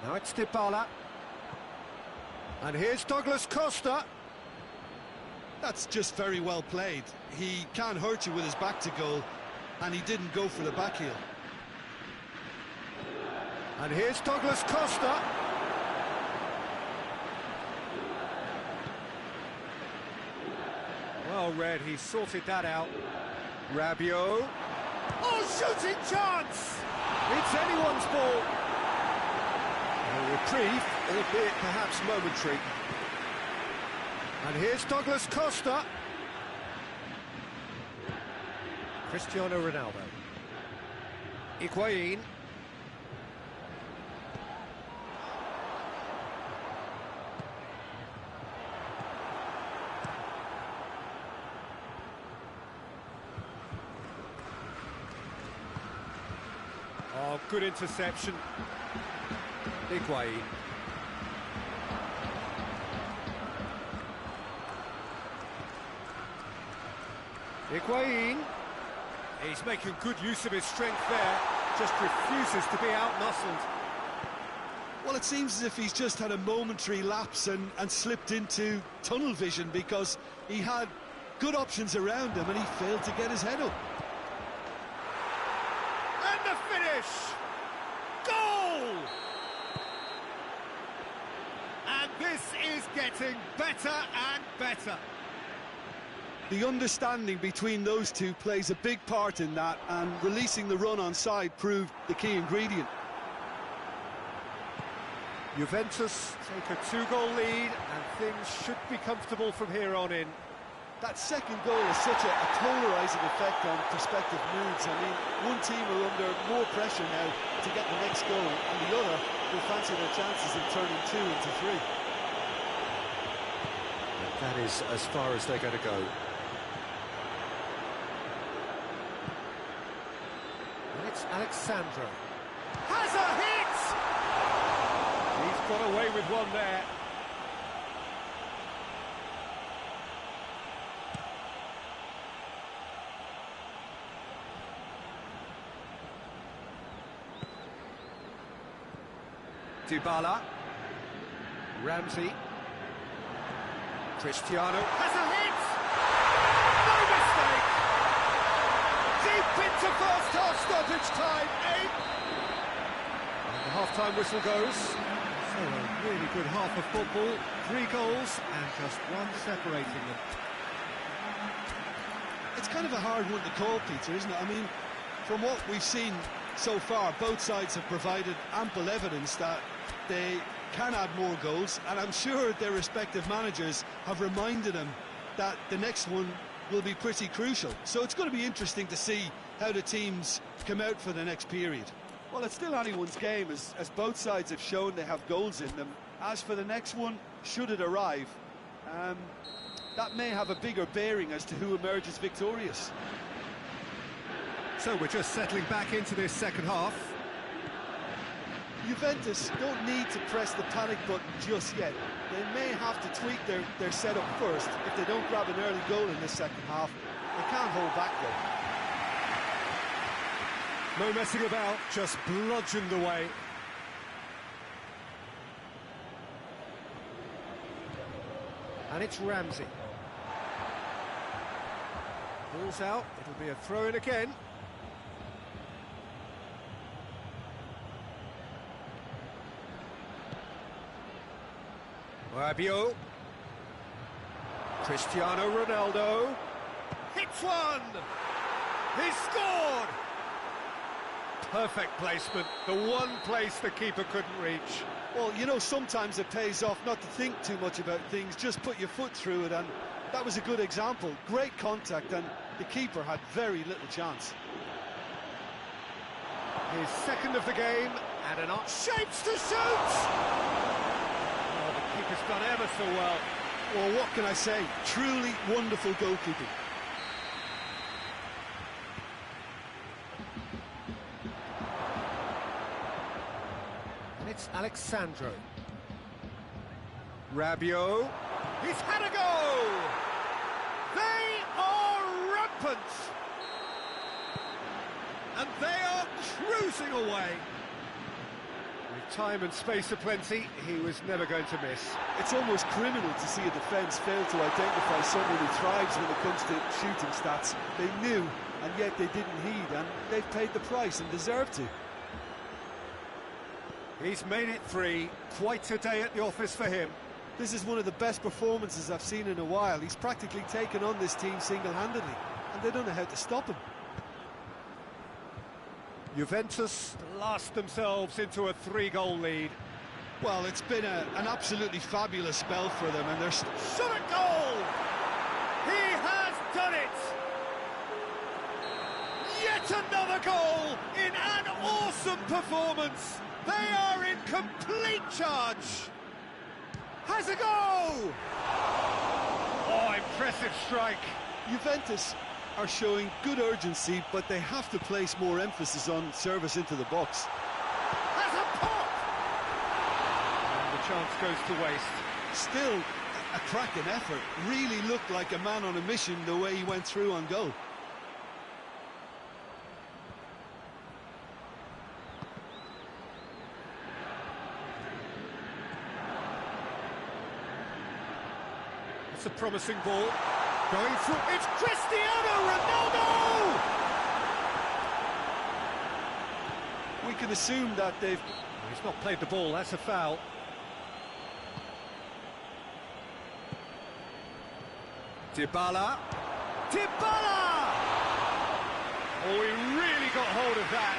Now it's Dybala. And here's Douglas Costa. That's just very well played. He can't hurt you with his back to goal, and he didn't go for the back heel. And here's Douglas Costa. Well read, he sorted that out. Rabiot. Oh, shooting chance! It's anyone's ball. A reprieve, albeit perhaps momentary. And here's Douglas Costa. Cristiano Ronaldo. Higuain. Oh, good interception. Higuain. Higuain. He's making good use of his strength there, just refuses to be out-muscled. Well, it seems as if he's just had a momentary lapse and slipped into tunnel vision, because he had good options around him and he failed to get his head up. And the finish! Goal! And this is getting better and better. The understanding between those two plays a big part in that, and releasing the run on side proved the key ingredient. Juventus take a 2-goal lead and things should be comfortable from here on in. That second goal has such a polarising effect on prospective moods. I mean, one team are under more pressure now to get the next goal, and the other will fancy their chances of turning 2 into 3. And that is as far as they're going to go. And it's Alexandro. Has a hit! He's got away with one there. Dybala, Ramsey, Cristiano has a hit! No mistake! Deep into first half stoppage time, eh? And the half-time whistle goes. So a really good half of football, 3 goals and just one separating them. It's kind of a hard one to call, Peter, isn't it? I mean, from what we've seen so far, both sides have provided ample evidence that they can add more goals, and I'm sure their respective managers have reminded them that the next one will be pretty crucial. So it's going to be interesting to see how the teams come out for the next period. Well, it's still anyone's game, as both sides have shown they have goals in them. As for the next one, should it arrive, that may have a bigger bearing as to who emerges victorious. So we're just settling back into this second half. Juventus don't need to press the panic button just yet. They may have to tweak their setup first if they don't grab an early goal in this second half. They can't hold back though. No messing about, just bludgeoned away. And it's Ramsey. Ball's out, it'll be a throw-in again. Rabiot, Cristiano Ronaldo, hits one! He scored! Perfect placement, the one place the keeper couldn't reach. Well, you know, sometimes it pays off not to think too much about things, just put your foot through it, and that was a good example. Great contact, and the keeper had very little chance. His second of the game, and an arc shapes to shoot! Keeper's done ever so well. Well, what can I say? Truly wonderful goalkeeping. And it's Alexandro. Rabiot. He's had a go! They are rampant! And they are cruising away. With time and space aplenty, he was never going to miss. It's almost criminal to see a defence fail to identify someone who thrives when it comes to shooting stats. They knew, and yet they didn't heed, and they've paid the price and deserve to. He's made it 3. Quite a day at the office for him. This is one of the best performances I've seen in a while. He's practically taken on this team single-handedly, and they don't know how to stop him. Juventus last themselves into a 3-goal lead. Well, it's been an absolutely fabulous spell for them, and they're shot at goal! He has done it! Yet another goal in an awesome performance! They are in complete charge! Has a go! Oh, impressive strike! Juventus are showing good urgency, but they have to place more emphasis on service into the box. Has a pop! And the chance goes to waste. Still, a cracking effort. Really looked like a man on a mission the way he went through on goal. It's a promising ball. Going through, it's Cristiano Ronaldo! We can assume that they've... He's not played the ball, that's a foul. Dybala. Dybala! Oh, he really got hold of that.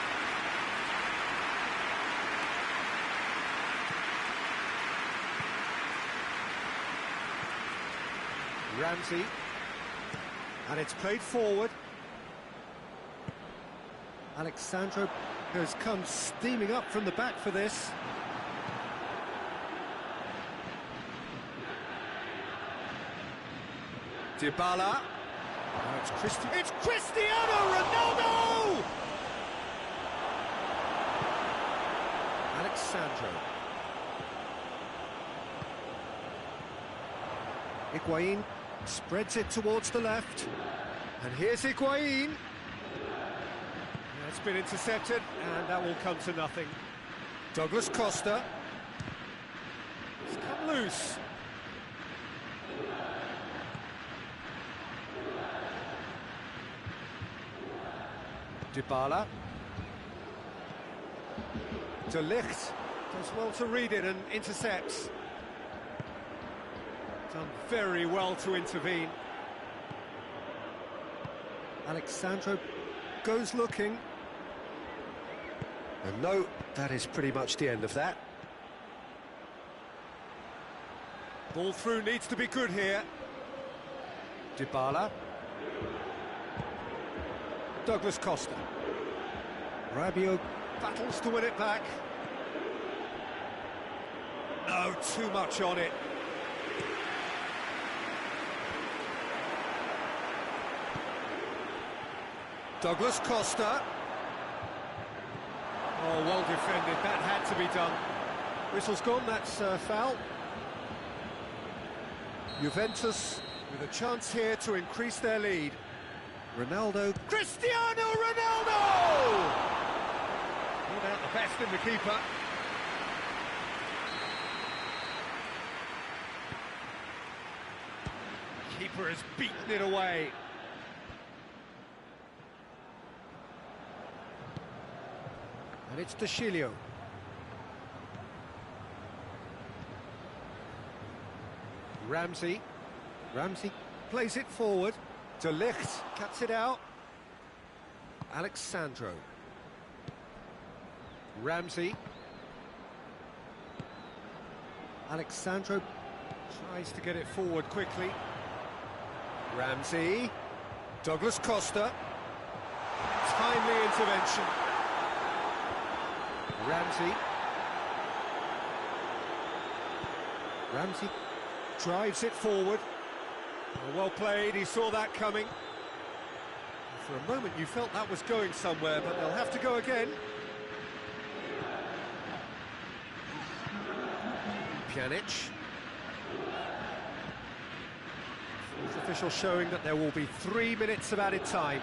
Ramsey. And it's played forward. Alexandro has come steaming up from the back for this. Dybala. Now it's Cristiano Ronaldo! Alex Sandro. Higuain spreads it towards the left. And here's Higuain. It's been intercepted, and that will come to nothing. Douglas Costa. It's come loose. Dybala. De Ligt does well to read it and intercepts. Done very well to intervene. Alex Sandro goes looking. And no, that is pretty much the end of that. Ball through needs to be good here. Dybala. Douglas Costa. Rabiot battles to win it back. No, too much on it. Douglas Costa. Oh, well defended, that had to be done. Whistle's gone, that's foul. Juventus with a chance here to increase their lead. Ronaldo. Cristiano Ronaldo! Not out the best in the keeper. Keeper has beaten it away. And it's De Chilio. Ramsey plays it forward. De Ligt cuts it out. Alex Sandro. Ramsey. Alex Sandro tries to get it forward quickly. Ramsey. Douglas Costa. Timely intervention. Ramsey drives it forward. Well played, he saw that coming. For a moment you felt that was going somewhere, but they'll have to go again. Pjanic. Fourth official showing that there will be 3 minutes of added time.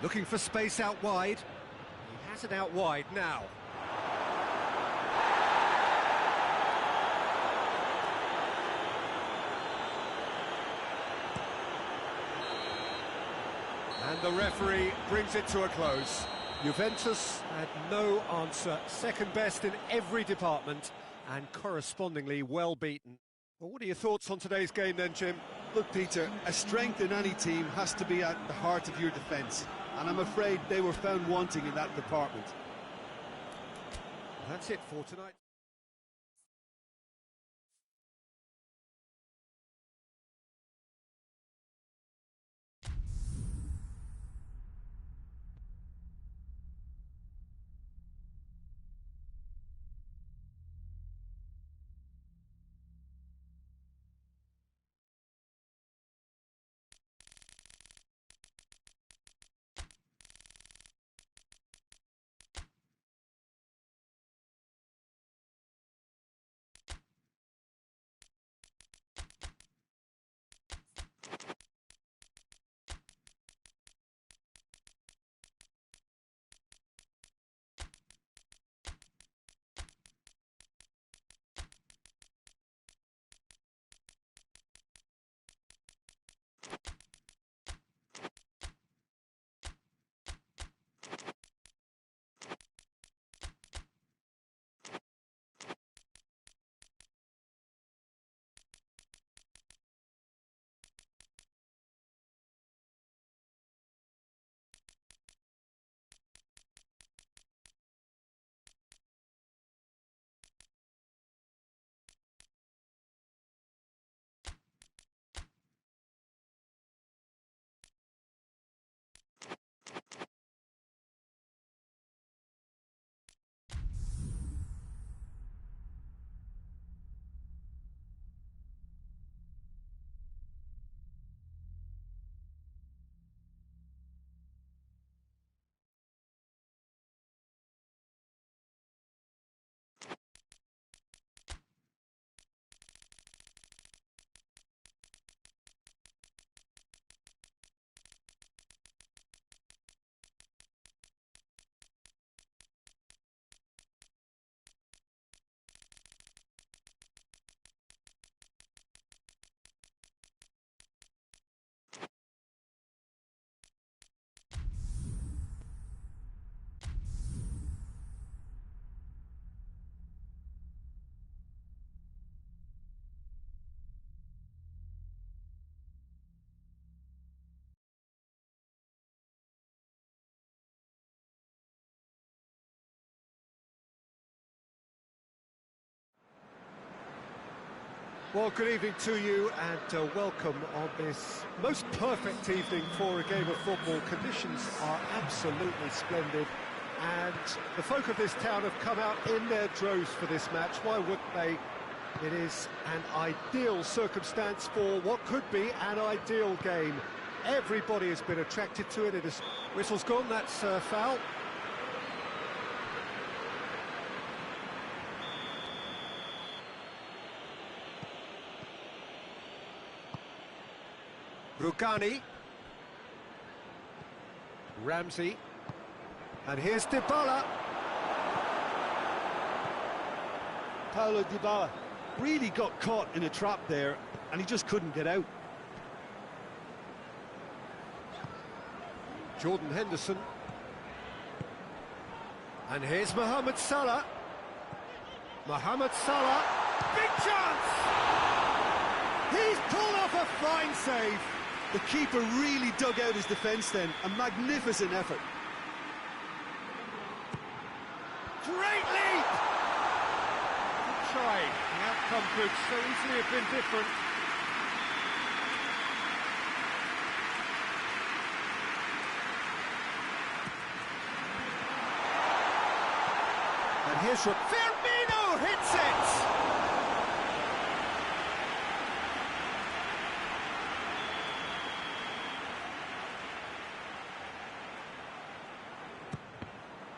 Looking for space out wide. He has it out wide now. And the referee brings it to a close. Juventus had no answer. Second best in every department and correspondingly well beaten. Well, what are your thoughts on today's game then, Jim? Look, Peter, a strength in any team has to be at the heart of your defence. And I'm afraid they were found wanting in that department. That's it for tonight. Well, good evening to you and welcome on this most perfect evening for a game of football. Conditions are absolutely splendid and the folk of this town have come out in their droves for this match. Why wouldn't they? It is an ideal circumstance for what could be an ideal game. Everybody has been attracted to it. Whistle's gone, that's foul. Rugani, Ramsey, and here's Dybala. Paulo Dybala really got caught in a trap there, and he just couldn't get out. Jordan Henderson. And here's Mohamed Salah. Mohamed Salah, big chance! He's pulled off a fine save. The keeper really dug out his defence then, a magnificent effort. Great leap! Good try. The outcome could so easily have been different. And here's Firmino hits it!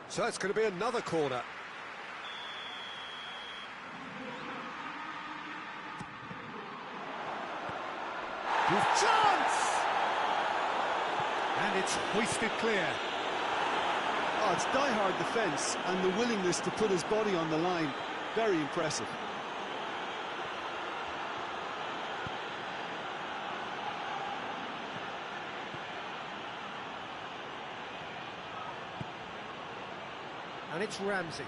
So it's going to be another corner. With chance! And it's hoisted clear. Oh, it's die-hard defence and the willingness to put his body on the line. Very impressive. And it's Ramsey.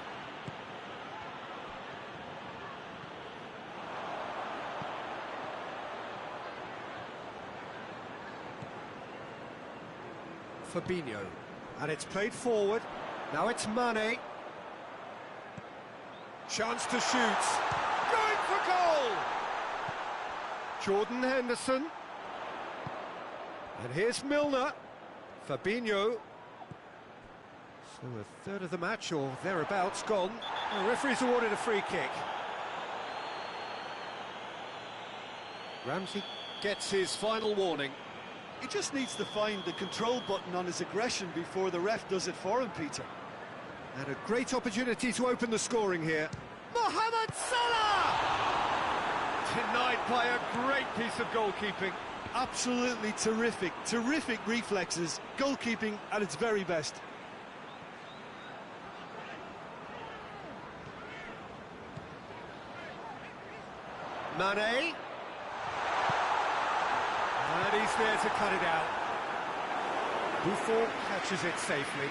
Fabinho. And it's played forward. Now it's Mane. Chance to shoot. Going for goal! Jordan Henderson. And here's Milner. Fabinho. So a third of the match, or thereabouts, gone. The referee's awarded a free kick. Ramsey gets his final warning. He just needs to find the control button on his aggression before the ref does it for him, Peter. And a great opportunity to open the scoring here. Mohamed Salah! Denied by a great piece of goalkeeping. Absolutely terrific, terrific reflexes. Goalkeeping at its very best. Mane. And he's there to cut it out. Buffon catches it safely.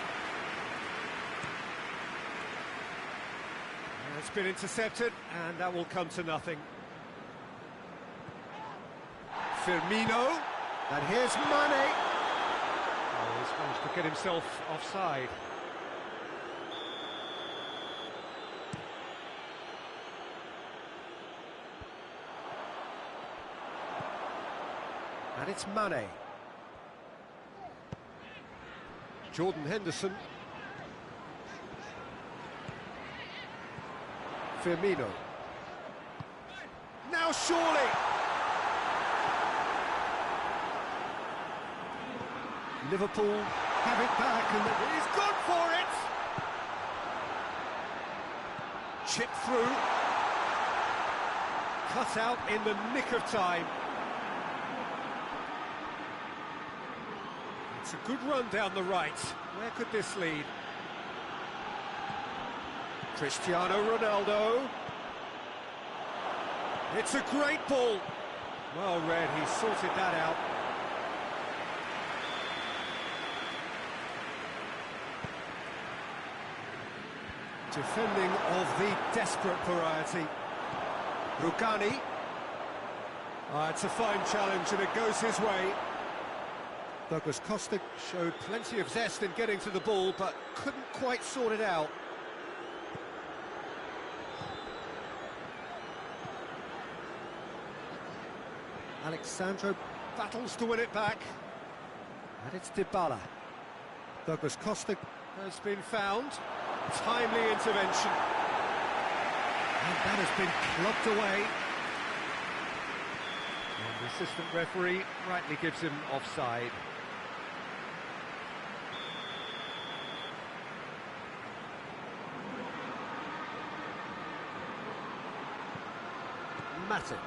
And it's been intercepted, and that will come to nothing. Firmino. And here's Mane. Oh, he's managed to get himself offside. And it's Mane. Jordan Henderson. Firmino. Now surely! Liverpool have it back and he's gone for it! Chip through. Cut out in the nick of time. It's a good run down the right. Where could this lead? Cristiano Ronaldo. It's a great ball. Well read, he sorted that out. Defending of the desperate variety. Rugani. It's a fine challenge and it goes his way. Douglas Costa showed plenty of zest in getting to the ball, but couldn't quite sort it out. Alexandro battles to win it back. And it's Dybala. Douglas Costa has been found. Timely intervention. And that has been clubbed away. And the assistant referee rightly gives him offside. Matip.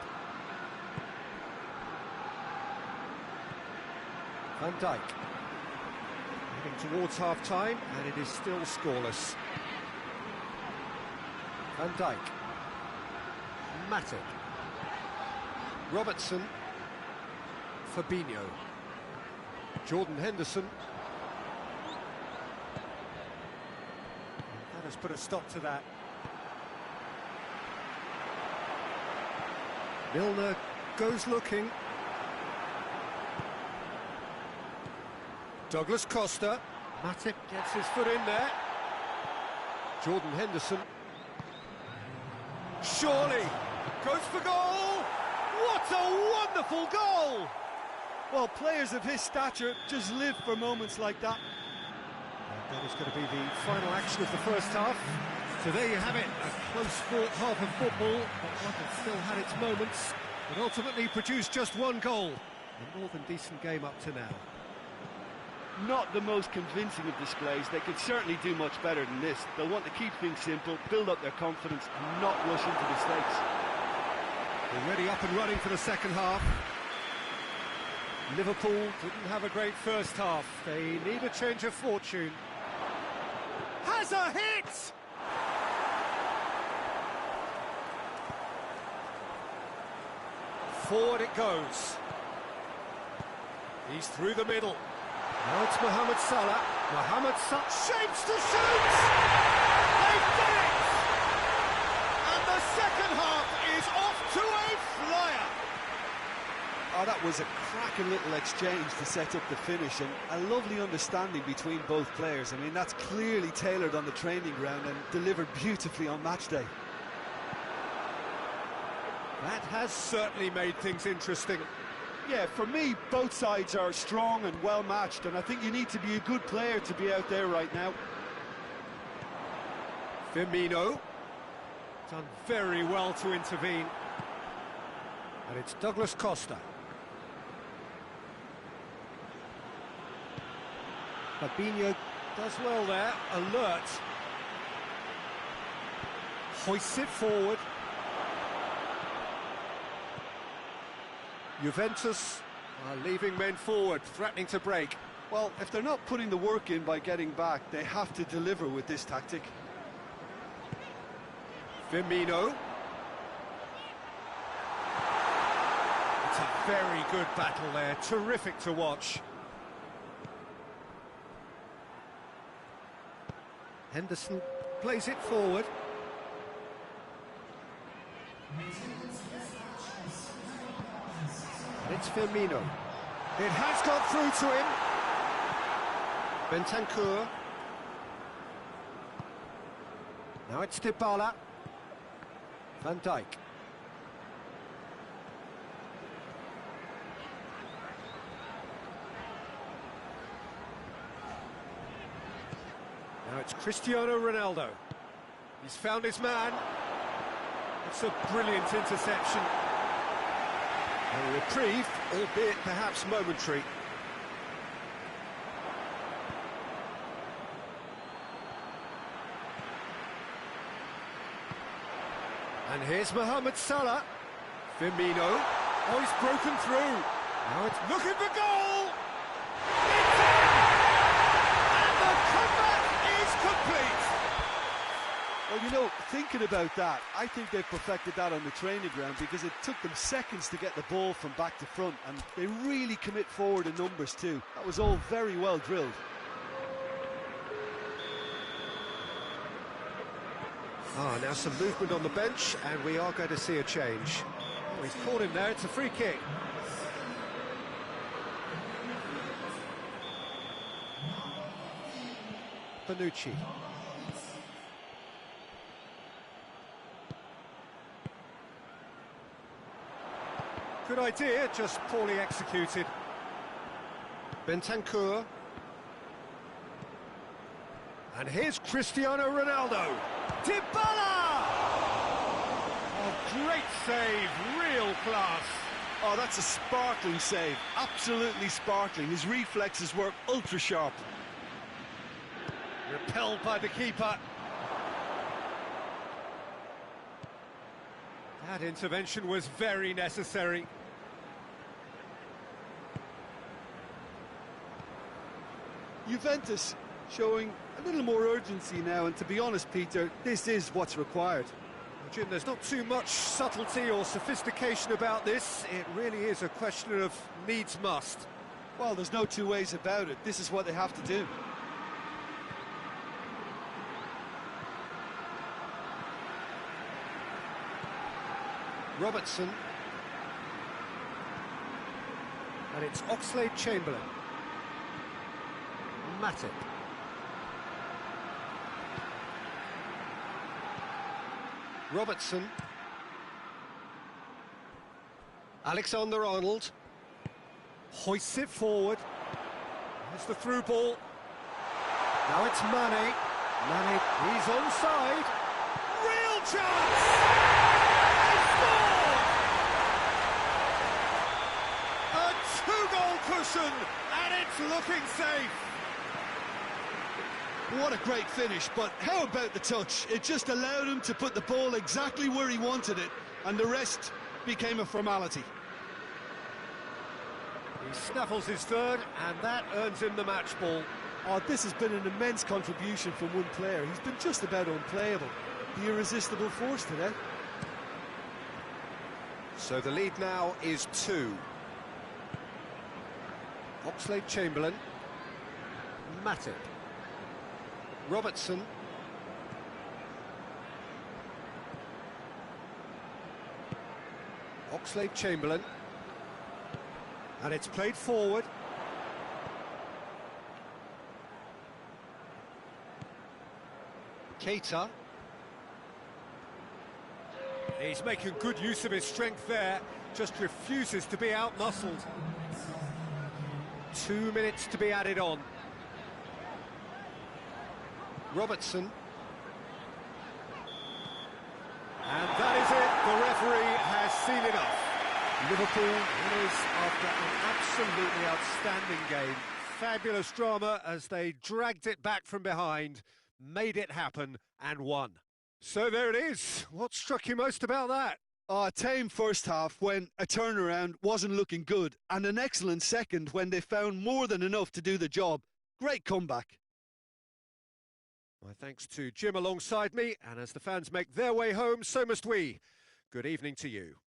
Van Dijk. Heading towards half-time, and it is still scoreless. Van Dijk. Matip. Robertson. Fabinho. Jordan Henderson. That has put a stop to that. Milner goes looking. Douglas Costa. Matip gets his foot in there. Jordan Henderson. Surely goes for goal! What a wonderful goal! Well, players of his stature just live for moments like that. And that is going to be the final action of the first half. So there you have it, a close-fought half of football, but one that still had its moments, but ultimately produced just one goal. A more than decent game up to now. Not the most convincing of displays. They could certainly do much better than this. They'll want to keep things simple, build up their confidence, and not rush into mistakes. Already up and running for the second half. Liverpool didn't have a great first half. They need a change of fortune. Has a hit! Forward it goes. He's through the middle. Now it's Mohamed Salah. Mohamed Salah shapes to shoot! They've done it! And the second half is off to a flyer! Oh, that was a cracking little exchange to set up the finish, and a lovely understanding between both players. I mean, that's clearly tailored on the training ground and delivered beautifully on match day. That has certainly made things interesting. Yeah, for me, both sides are strong and well matched, and I think you need to be a good player to be out there right now. Firmino done very well to intervene. And it's Douglas Costa. Fabinho does well there, alert. Hoists it forward. Juventus are leaving men forward, threatening to break. Well, if they're not putting the work in by getting back, they have to deliver with this tactic. Firmino. It's a very good battle there, terrific to watch. Henderson plays it forward. And it's Firmino. It has got through to him. Bentancur. Now it's Dybala. Van Dijk. Now it's Cristiano Ronaldo. He's found his man. It's a brilliant interception. A reprieve, albeit perhaps momentary. And here's Mohamed Salah. Firmino. Oh, he's broken through. Now it's looking for goal! It's in! And the comeback is complete! Well, you know, thinking about that, I think they've perfected that on the training ground, because it took them seconds to get the ball from back to front, and they really commit forward in numbers too. That was all very well drilled. Now some movement on the bench, and we are going to see a change. Oh, he's caught him there, it's a free kick. Bonucci. Good idea, just poorly executed. Bentancur. And here's Cristiano Ronaldo. Dybala! Oh, great save, real class. Oh, that's a sparkling save, absolutely sparkling. His reflexes were ultra sharp. Repelled by the keeper. That intervention was very necessary. Juventus showing a little more urgency now, and to be honest, Peter, this is what's required. Jim, there's not too much subtlety or sophistication about this. It really is a question of needs must. Well, there's no two ways about it. This is what they have to do. Robertson. And it's Oxlade-Chamberlain. Matip. Robertson. Alexander-Arnold. Hoists it forward. There's the through ball. Now it's Mane. Mane, he's onside. Real chance! He scored! A two-goal cushion, and it's looking safe. What a great finish, but how about the touch? It just allowed him to put the ball exactly where he wanted it, and the rest became a formality. He snaffles his third, and that earns him the match ball. Oh, this has been an immense contribution from one player. He's been just about unplayable. The irresistible force today. So the lead now is 2. Oxlade-Chamberlain. Matip. Robertson. Oxlade-Chamberlain. And it's played forward. Keita. He's making good use of his strength there, just refuses to be out-muscled. 2 minutes to be added on. Robertson. And that is it, the referee has seen enough. Liverpool winners after an absolutely outstanding game. Fabulous drama as they dragged it back from behind, made it happen and won. So there it is. What struck you most about that? A tame first half when a turnaround wasn't looking good, and an excellent second when they found more than enough to do the job. Great comeback. My thanks to Jim alongside me, and as the fans make their way home, so must we. Good evening to you.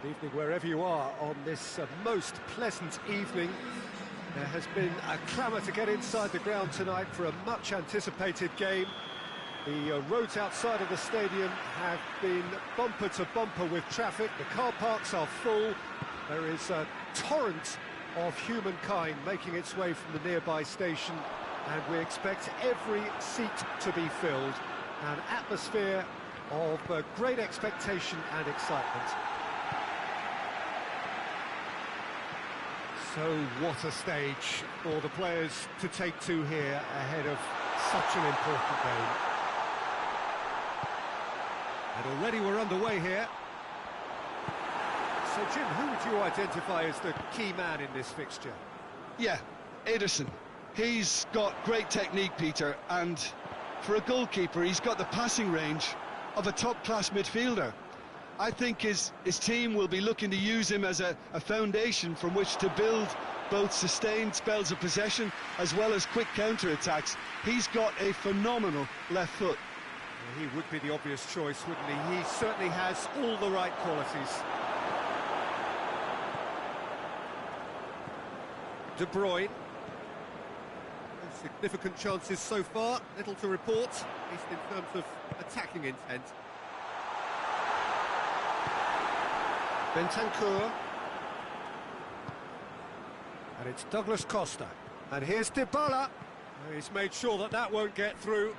Good evening wherever you are on this most pleasant evening. There has been a clamour to get inside the ground tonight for a much anticipated game. The roads outside of the stadium have been bumper to bumper with traffic. The car parks are full. There is a torrent of humankind making its way from the nearby station, and we expect every seat to be filled. An atmosphere of great expectation and excitement. So what a stage for the players to take to here ahead of such an important game. And already we're underway here. So Jim, who would you identify as the key man in this fixture? Yeah, Ederson. He's got great technique, Peter, and for a goalkeeper, he's got the passing range of a top-class midfielder. I think his team will be looking to use him as a foundation from which to build both sustained spells of possession as well as quick counter-attacks. He's got a phenomenal left foot. Well, he would be the obvious choice, wouldn't he? He certainly has all the right qualities. De Bruyne. Significant chances so far, little to report, at least in terms of attacking intent. Bentancur. And it's Douglas Costa. And here's Dybala. He's made sure that that won't get through.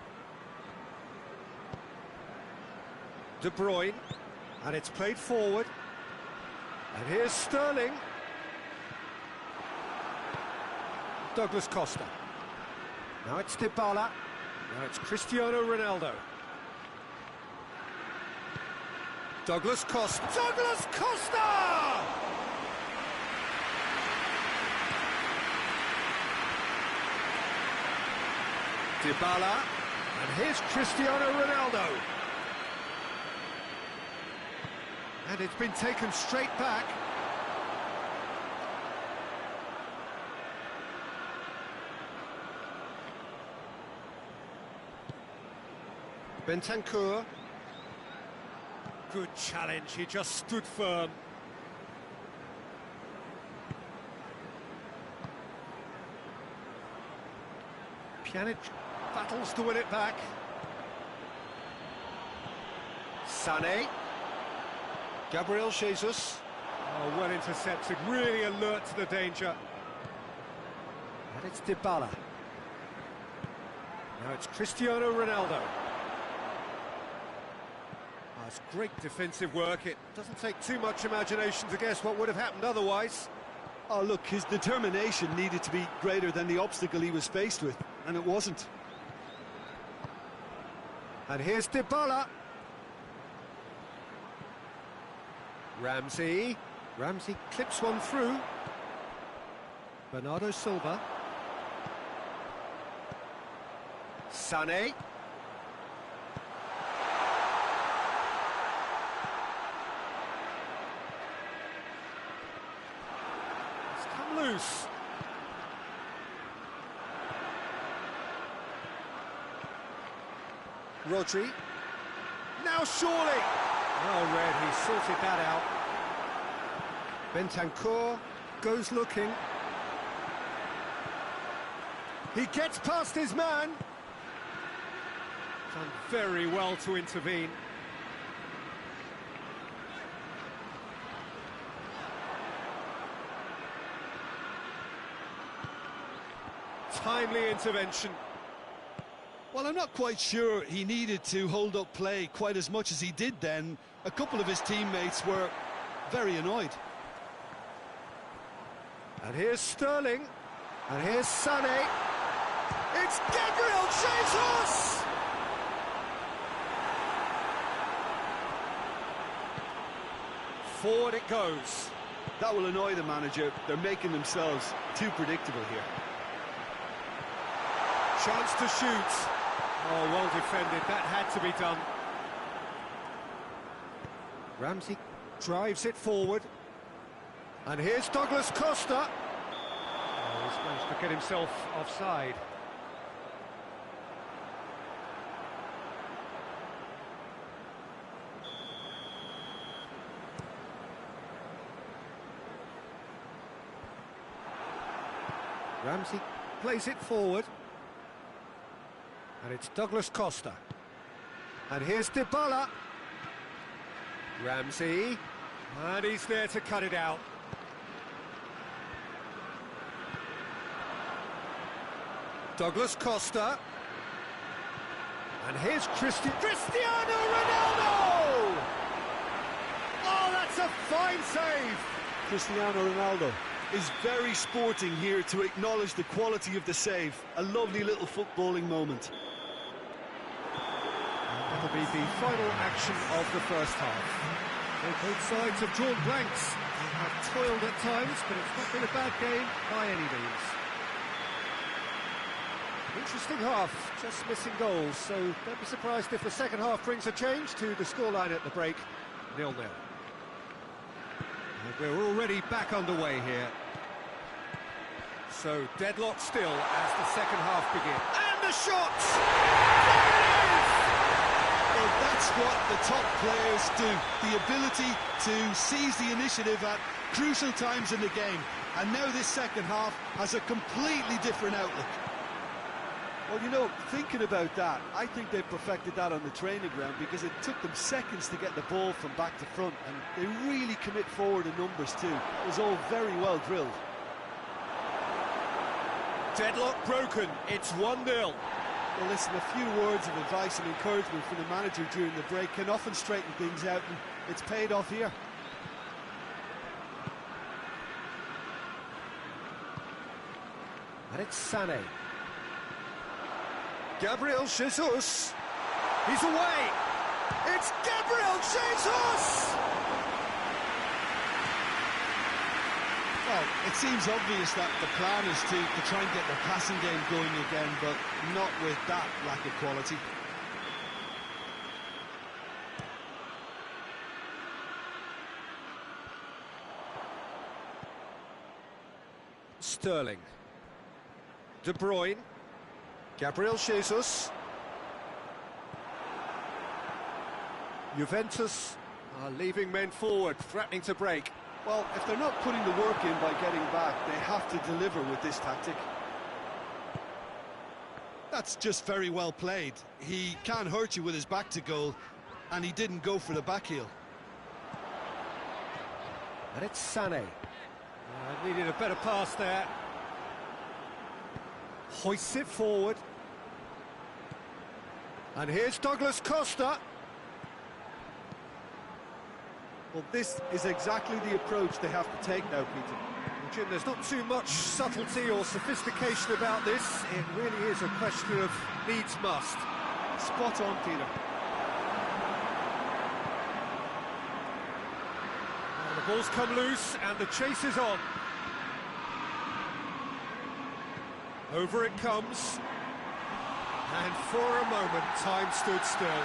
De Bruyne. And it's played forward. And here's Sterling. Douglas Costa. Now it's Dybala. Now it's Cristiano Ronaldo. Douglas Costa. Douglas Costa! Dybala. And here's Cristiano Ronaldo. And it's been taken straight back. Bentancur. Good challenge, he just stood firm. Pjanic battles to win it back. Sané. Gabriel Jesus. Oh, well intercepted, really alert to the danger. And it's Dybala. Now it's Cristiano Ronaldo. It's great defensive work. It doesn't take too much imagination to guess what would have happened otherwise. Oh, look, his determination needed to be greater than the obstacle he was faced with, and it wasn't. And here's Dybala. Ramsey. Ramsey clips one through. Bernardo Silva. Sané. Loose. Rodri. Now surely. Oh, Red, he sorted that out. Bentancur goes looking. He gets past his man. Done very well to intervene. Timely intervention. Well, I'm not quite sure he needed to hold up play quite as much as he did then. A couple of his teammates were very annoyed. And here's Sterling. And here's Sané. It's Gabriel Jesus! Forward it goes. That will annoy the manager. They're making themselves too predictable here. Chance to shoot. Oh, well defended. That had to be done. Ramsey drives it forward. And here's Douglas Costa. Oh, he's managed to get himself offside. Ramsey plays it forward. And it's Douglas Costa. And here's Dybala. Ramsey. And he's there to cut it out. Douglas Costa. And here's Cristiano Ronaldo! Oh, that's a fine save! Cristiano Ronaldo is very sporting here to acknowledge the quality of the save. A lovely little footballing moment. And that'll be the final action of the first half. Both sides have drawn blanks and have toiled at times, but it's not been a bad game by any means. Interesting half, just missing goals, so don't be surprised if the second half brings a change to the scoreline at the break, 0-0. And we're already back underway here. So deadlock still as the second half begins. And the shot! There it is! Well, that's what the top players do. The ability to seize the initiative at crucial times in the game. And now this second half has a completely different outlook. Well, you know, thinking about that, I think they perfected that on the training ground because it took them seconds to get the ball from back to front, and they really commit forward in numbers too. It was all very well drilled. Deadlock broken, it's 1-0. Well, listen, a few words of advice and encouragement from the manager during the break can often straighten things out, and it's paid off here. And it's Sané. Gabriel Jesus. He's away. It's Gabriel Jesus! Well, it seems obvious that the plan is to try and get the passing game going again, but not with that lack of quality. Sterling. De Bruyne. Gabriel Jesus. Juventus are leaving men forward, threatening to break. Well, if they're not putting the work in by getting back, they have to deliver with this tactic. That's just very well played. He can hurt you with his back to goal, and he didn't go for the back heel. And it's Sané. Needed a better pass there. Hoists it forward. And here's Douglas Costa. Well, this is exactly the approach they have to take now, Peter. Well, Jim, there's not too much subtlety or sophistication about this. It really is a question of needs must. Spot on, Peter. And the ball's come loose and the chase is on. Over it comes. And for a moment, time stood still.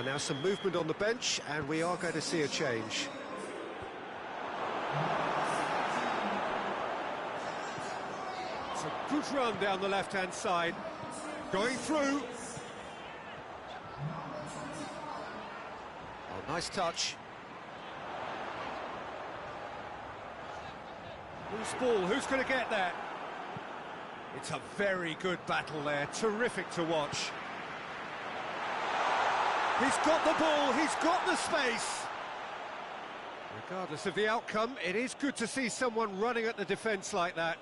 Now some movement on the bench, and we are going to see a change. It's a good run down the left-hand side. Going through. Oh, nice touch. Loose ball, who's going to get that? It's a very good battle there, terrific to watch. He's got the ball, he's got the space. Regardless of the outcome, it is good to see someone running at the defence like that.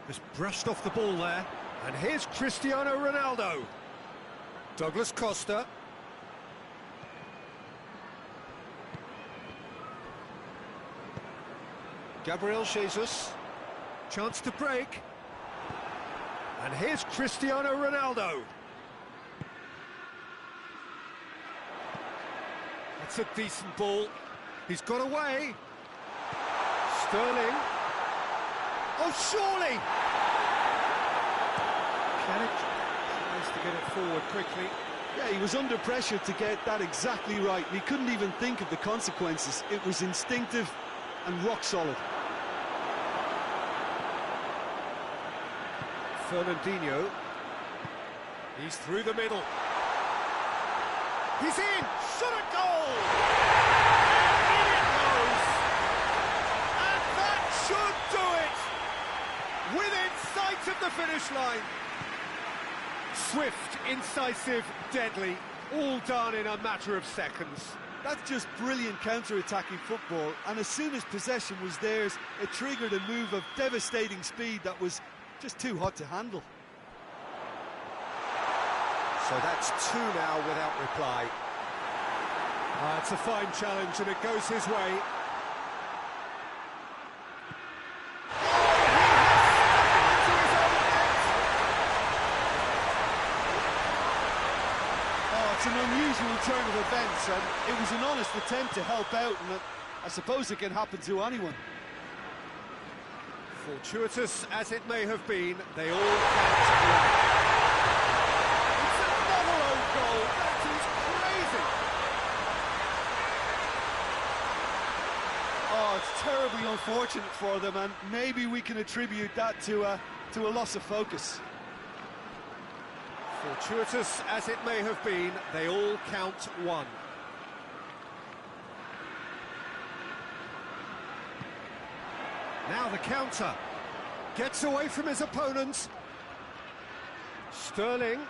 Just brushed off the ball there. And here's Cristiano Ronaldo. Douglas Costa. Gabriel Jesus. Chance to break. And here's Cristiano Ronaldo. That's a decent ball. He's got away. Sterling. Oh, surely! Kenneth tries to get it forward quickly. Yeah, he was under pressure to get that exactly right. He couldn't even think of the consequences. It was instinctive and rock solid. Fernandinho. He's through the middle. He's in! Shot at goal! And in it goes! And that should do it! Within sight of the finish line. Swift, incisive, deadly, all done in a matter of seconds. That's just brilliant counter-attacking football, and as soon as possession was theirs, it triggered a move of devastating speed that was just too hot to handle. So that's two now without reply. It's a fine challenge and it goes his way. It's an unusual turn of events, and it was an honest attempt to help out, and I suppose it can happen to anyone. Fortuitous as it may have been, they all count one. It's another own goal. That is crazy. Oh, it's terribly unfortunate for them, and maybe we can attribute that to a loss of focus. Fortuitous as it may have been, they all count one. Now the counter. Gets away from his opponent. Sterling.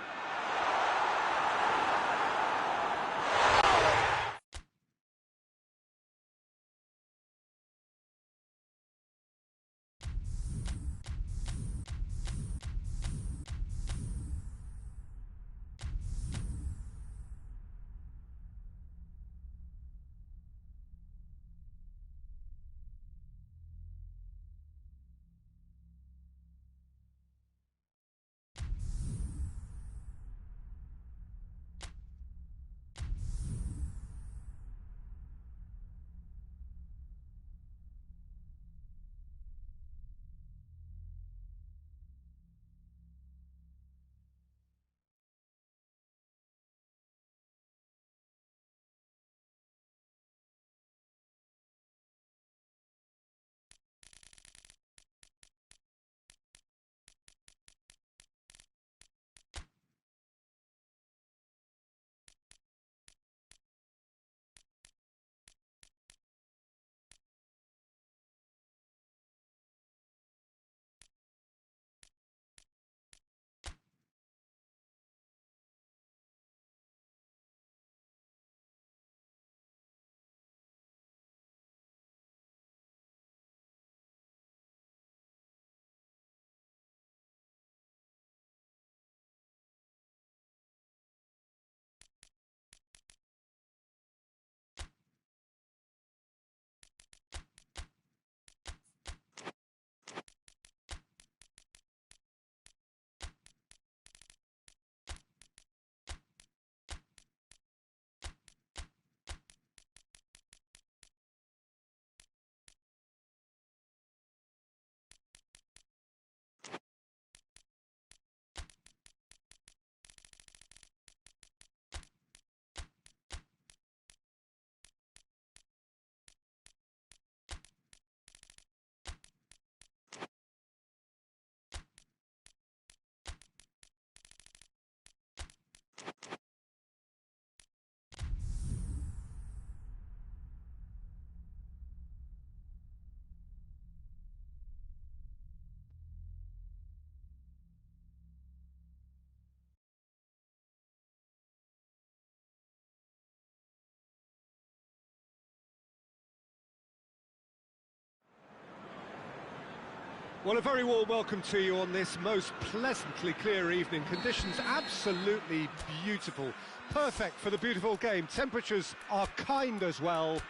Well, a very warm welcome to you on this most pleasantly clear evening. Conditions absolutely beautiful. Perfect for the beautiful game. Temperatures are kind as well.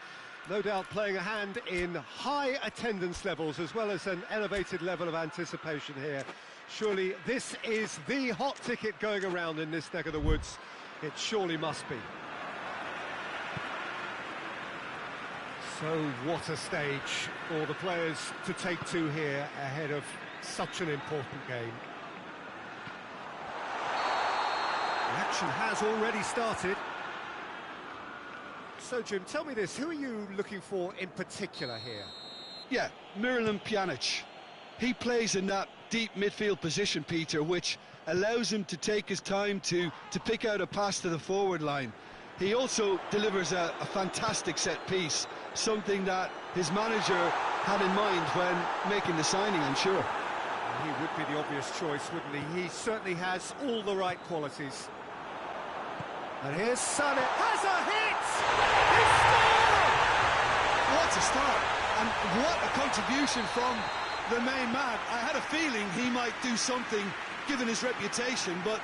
No doubt playing a hand in high attendance levels as well as an elevated level of anticipation here. Surely this is the hot ticket going around in this neck of the woods. It surely must be. So what a stage for the players to take to here ahead of such an important game. The action has already started. So Jim, tell me this, who are you looking for in particular here? Yeah, Miralem Pjanic. He plays in that deep midfield position, Peter, which allows him to take his time to pick out a pass to the forward line. He also delivers a fantastic set piece, something that his manager had in mind when making the signing, I'm sure. He would be the obvious choice, wouldn't he? He certainly has all the right qualities. And here's Sané, has a hit! He scored! What a start, and what a contribution from the main man. I had a feeling he might do something, given his reputation, but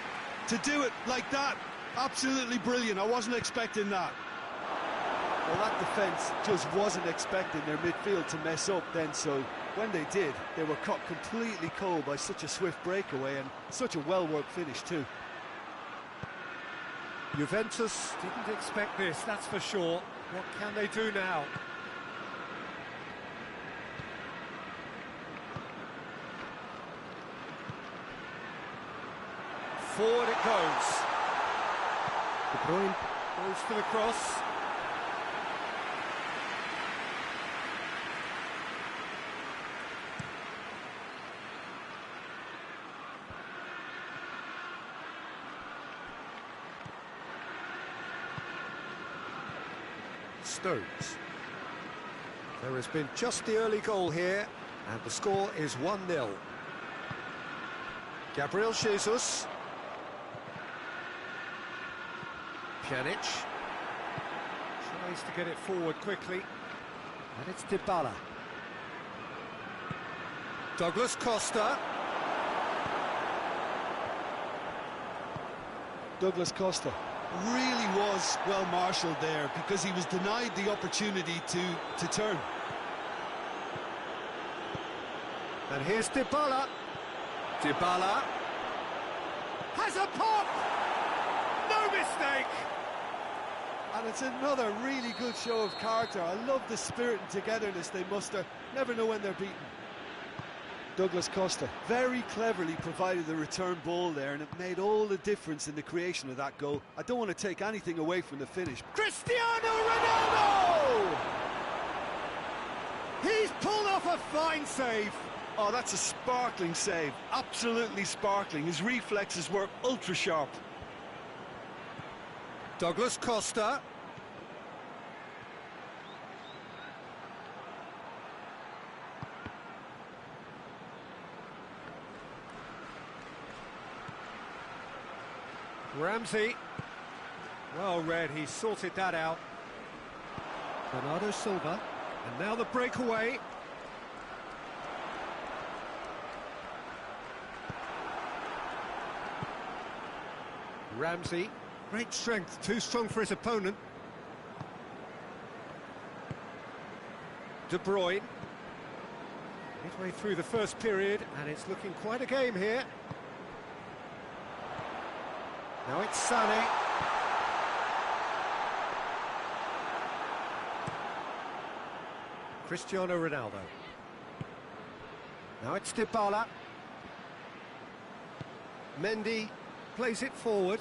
to do it like that, absolutely brilliant. I wasn't expecting that. Well, that defence just wasn't expecting their midfield to mess up then, so when they did, they were caught completely cold by such a swift breakaway and such a well-worked finish too. Juventus didn't expect this, that's for sure. What can they do now? Forward it goes. De Bruyne goes for the cross. Stones. There has been just the early goal here, and the score is 1-0. Gabriel Jesus. Pjanic tries to get it forward quickly, and it's Dybala. Douglas Costa. Douglas Costa Really was well marshalled there, because he was denied the opportunity to turn. And here's Dybala. Dybala has a pop! No mistake! And it's another really good show of character. I love the spirit and togetherness they muster. Never know when they're beaten. Douglas Costa very cleverly provided the return ball there, and it made all the difference in the creation of that goal. I don't want to take anything away from the finish. Cristiano Ronaldo! He's pulled off a fine save. Oh, that's a sparkling save. Absolutely sparkling. His reflexes were ultra sharp. Douglas Costa. Ramsey. Well read, he sorted that out. Bernardo Silva. And now the breakaway. Ramsey. Great strength, too strong for his opponent. De Bruyne. Midway through the first period, and it's looking quite a game here. Now it's Sané. Cristiano Ronaldo. Now it's Dybala. Mendy plays it forward.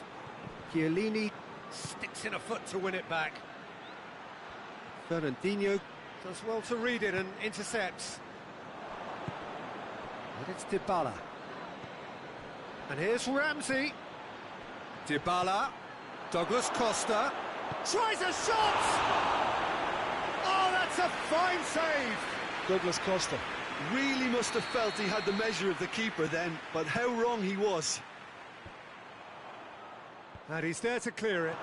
Chiellini sticks in a foot to win it back. Fernandinho does well to read it and intercepts. And it's Dybala. And here's Ramsey. Dybala. Douglas Costa. Tries a shot! Oh, that's a fine save! Douglas Costa really must have felt he had the measure of the keeper then, but how wrong he was. And he's there to clear it.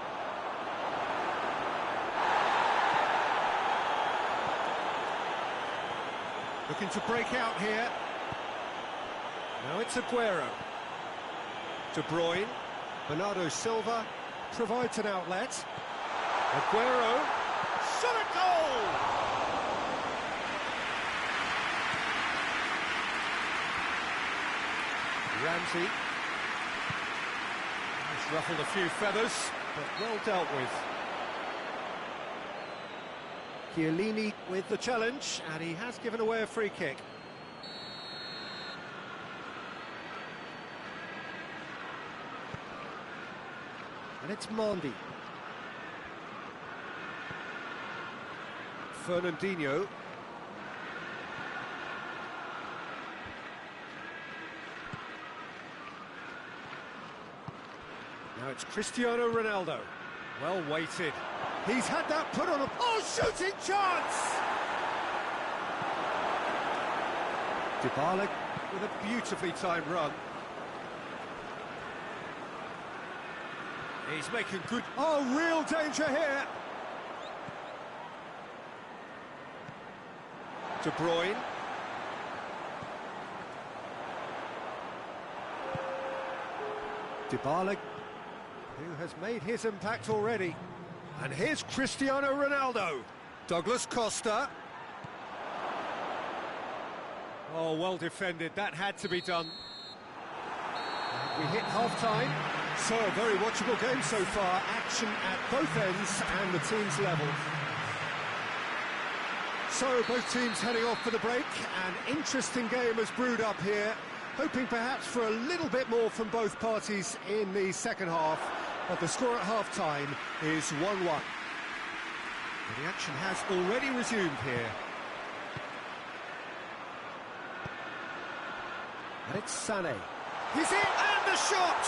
Looking to break out here. Now it's Aguero. De Bruyne. Bernardo Silva provides an outlet. Aguero. Shot a goal! Ramsey. He's ruffled a few feathers, but well dealt with. Chiellini with the challenge, and he has given away a free kick. And it's Mondi. Fernandinho. Now it's Cristiano Ronaldo. Well weighted. He's had that put on a... Oh, shooting chance! Dybala with a beautifully timed run. He's making good... Oh, real danger here! De Bruyne. Dybala, who has made his impact already. And here's Cristiano Ronaldo. Douglas Costa. Oh, well defended. That had to be done. And we hit half-time. So, a very watchable game so far. Action at both ends and the team's level. So, both teams heading off for the break. An interesting game has brewed up here. Hoping perhaps for a little bit more from both parties in the second half. But the score at half-time is 1-1. The action has already resumed here. And it's Sané. He's in, and the shot!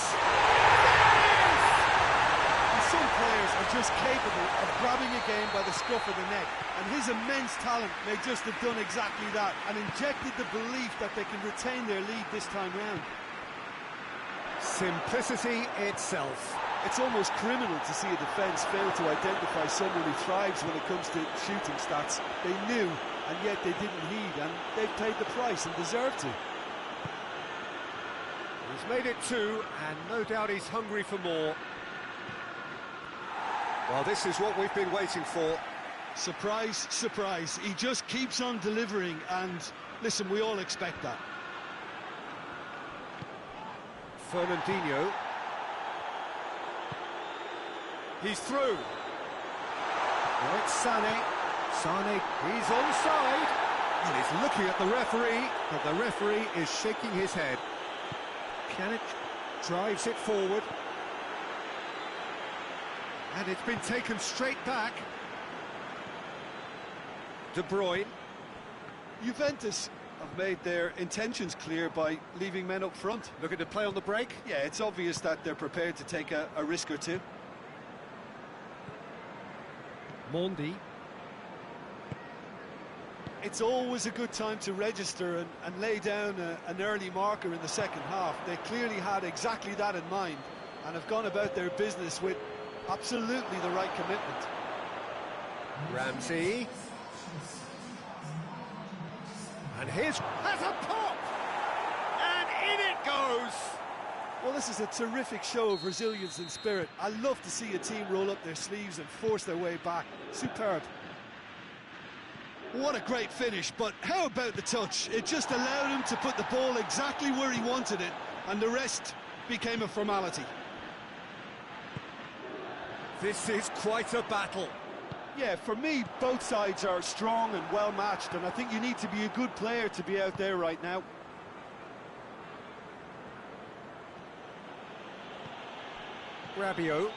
And some players are just capable of grabbing a game by the scruff of the neck, and his immense talent may just have done exactly that, and injected the belief that they can retain their lead this time round. Simplicity itself. It's almost criminal to see a defence fail to identify someone who thrives when it comes to shooting stats. They knew, and yet they didn't heed, and they've paid the price and deserve to. He's made it 2, and no doubt he's hungry for more. Well, this is what we've been waiting for. Surprise, surprise. He just keeps on delivering, and listen, we all expect that. Fernandinho. He's through. Now it's Sané. Sané, he's onside. And he's looking at the referee, but the referee is shaking his head. Pjanic drives it forward. And it's been taken straight back. De Bruyne. Juventus have made their intentions clear by leaving men up front. Looking to play on the break. Yeah, it's obvious that they're prepared to take a risk or two. Mondi. It's always a good time to register and lay down an early marker in the second half. They clearly had exactly that in mind and have gone about their business with absolutely the right commitment. Ramsey. And here's... has a pop! And in it goes! Well, this is a terrific show of resilience and spirit. I love to see a team roll up their sleeves and force their way back. Superb. What a great finish, but how about the touch? It just allowed him to put the ball exactly where he wanted it, and the rest became a formality. This is quite a battle. Yeah, for me, both sides are strong and well matched, and I think you need to be a good player to be out there right now. Rabiot.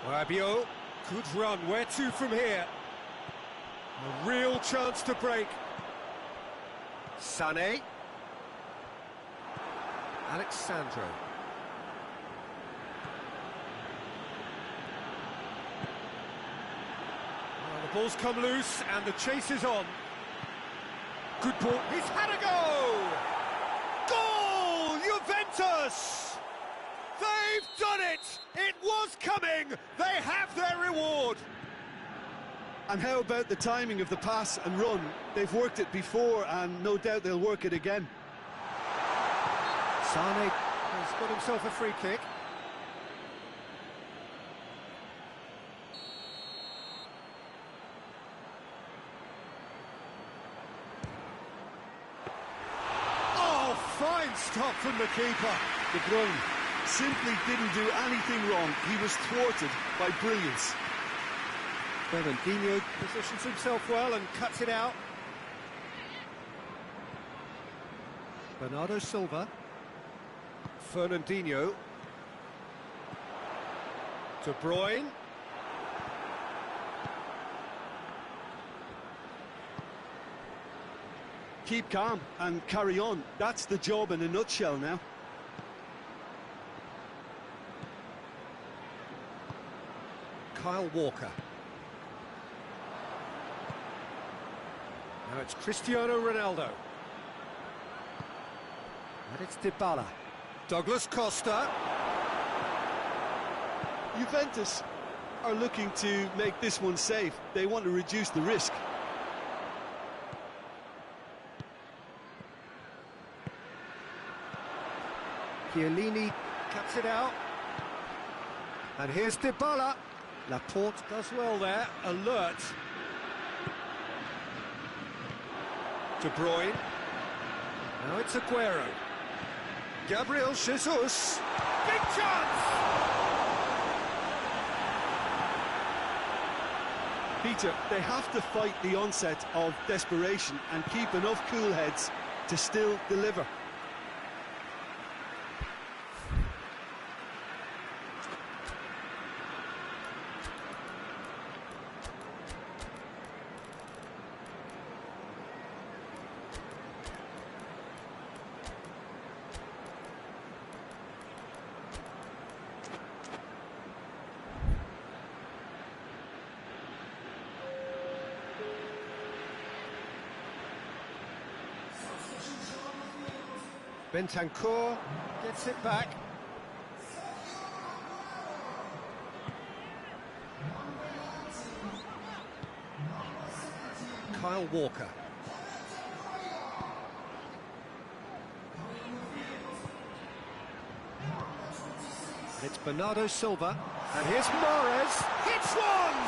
Rabiot, good run. Where to from here? A real chance to break. Sané. Alexandro. Well, the ball's come loose and the chase is on. Good ball. He's had a go! Goal! Juventus! They've done it! It was coming! They have their reward! And how about the timing of the pass and run? They've worked it before, and no doubt they'll work it again. Sané has got himself a free kick. Oh, fine stop from the keeper. De Bruyne simply didn't do anything wrong. He was thwarted by brilliance. Fernandinho positions himself well and cuts it out. Bernardo Silva. Fernandinho. De Bruyne. Keep calm and carry on. That's the job in a nutshell now. Kyle Walker. Now it's Cristiano Ronaldo. And it's Dybala. Douglas Costa. Juventus are looking to make this one safe. They want to reduce the risk. Chiellini cuts it out. And here's Dybala. Laporte does well there, alert. De Bruyne. Now it's Aguero. Gabriel Jesus. Big chance! Peter, they have to fight the onset of desperation and keep enough cool heads to still deliver. Bentancur gets it back. Kyle Walker. And it's Bernardo Silva. And here's Mahrez. Hits one!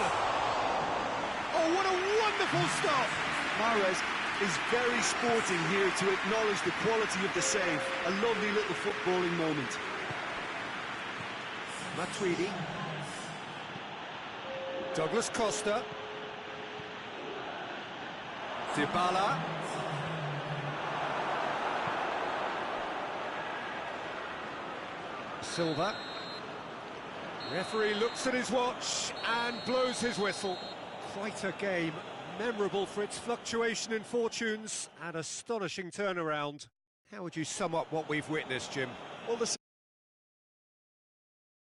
Oh, what a wonderful stop! Mahrez is very sporting here to acknowledge the quality of the save. A lovely little footballing moment. Matuidi. Douglas Costa. Dybala. Silva. Referee looks at his watch and blows his whistle. Quite a game. Memorable for its fluctuation in fortunes and astonishing turnaround. How would you sum up what we've witnessed, Jim? Well, the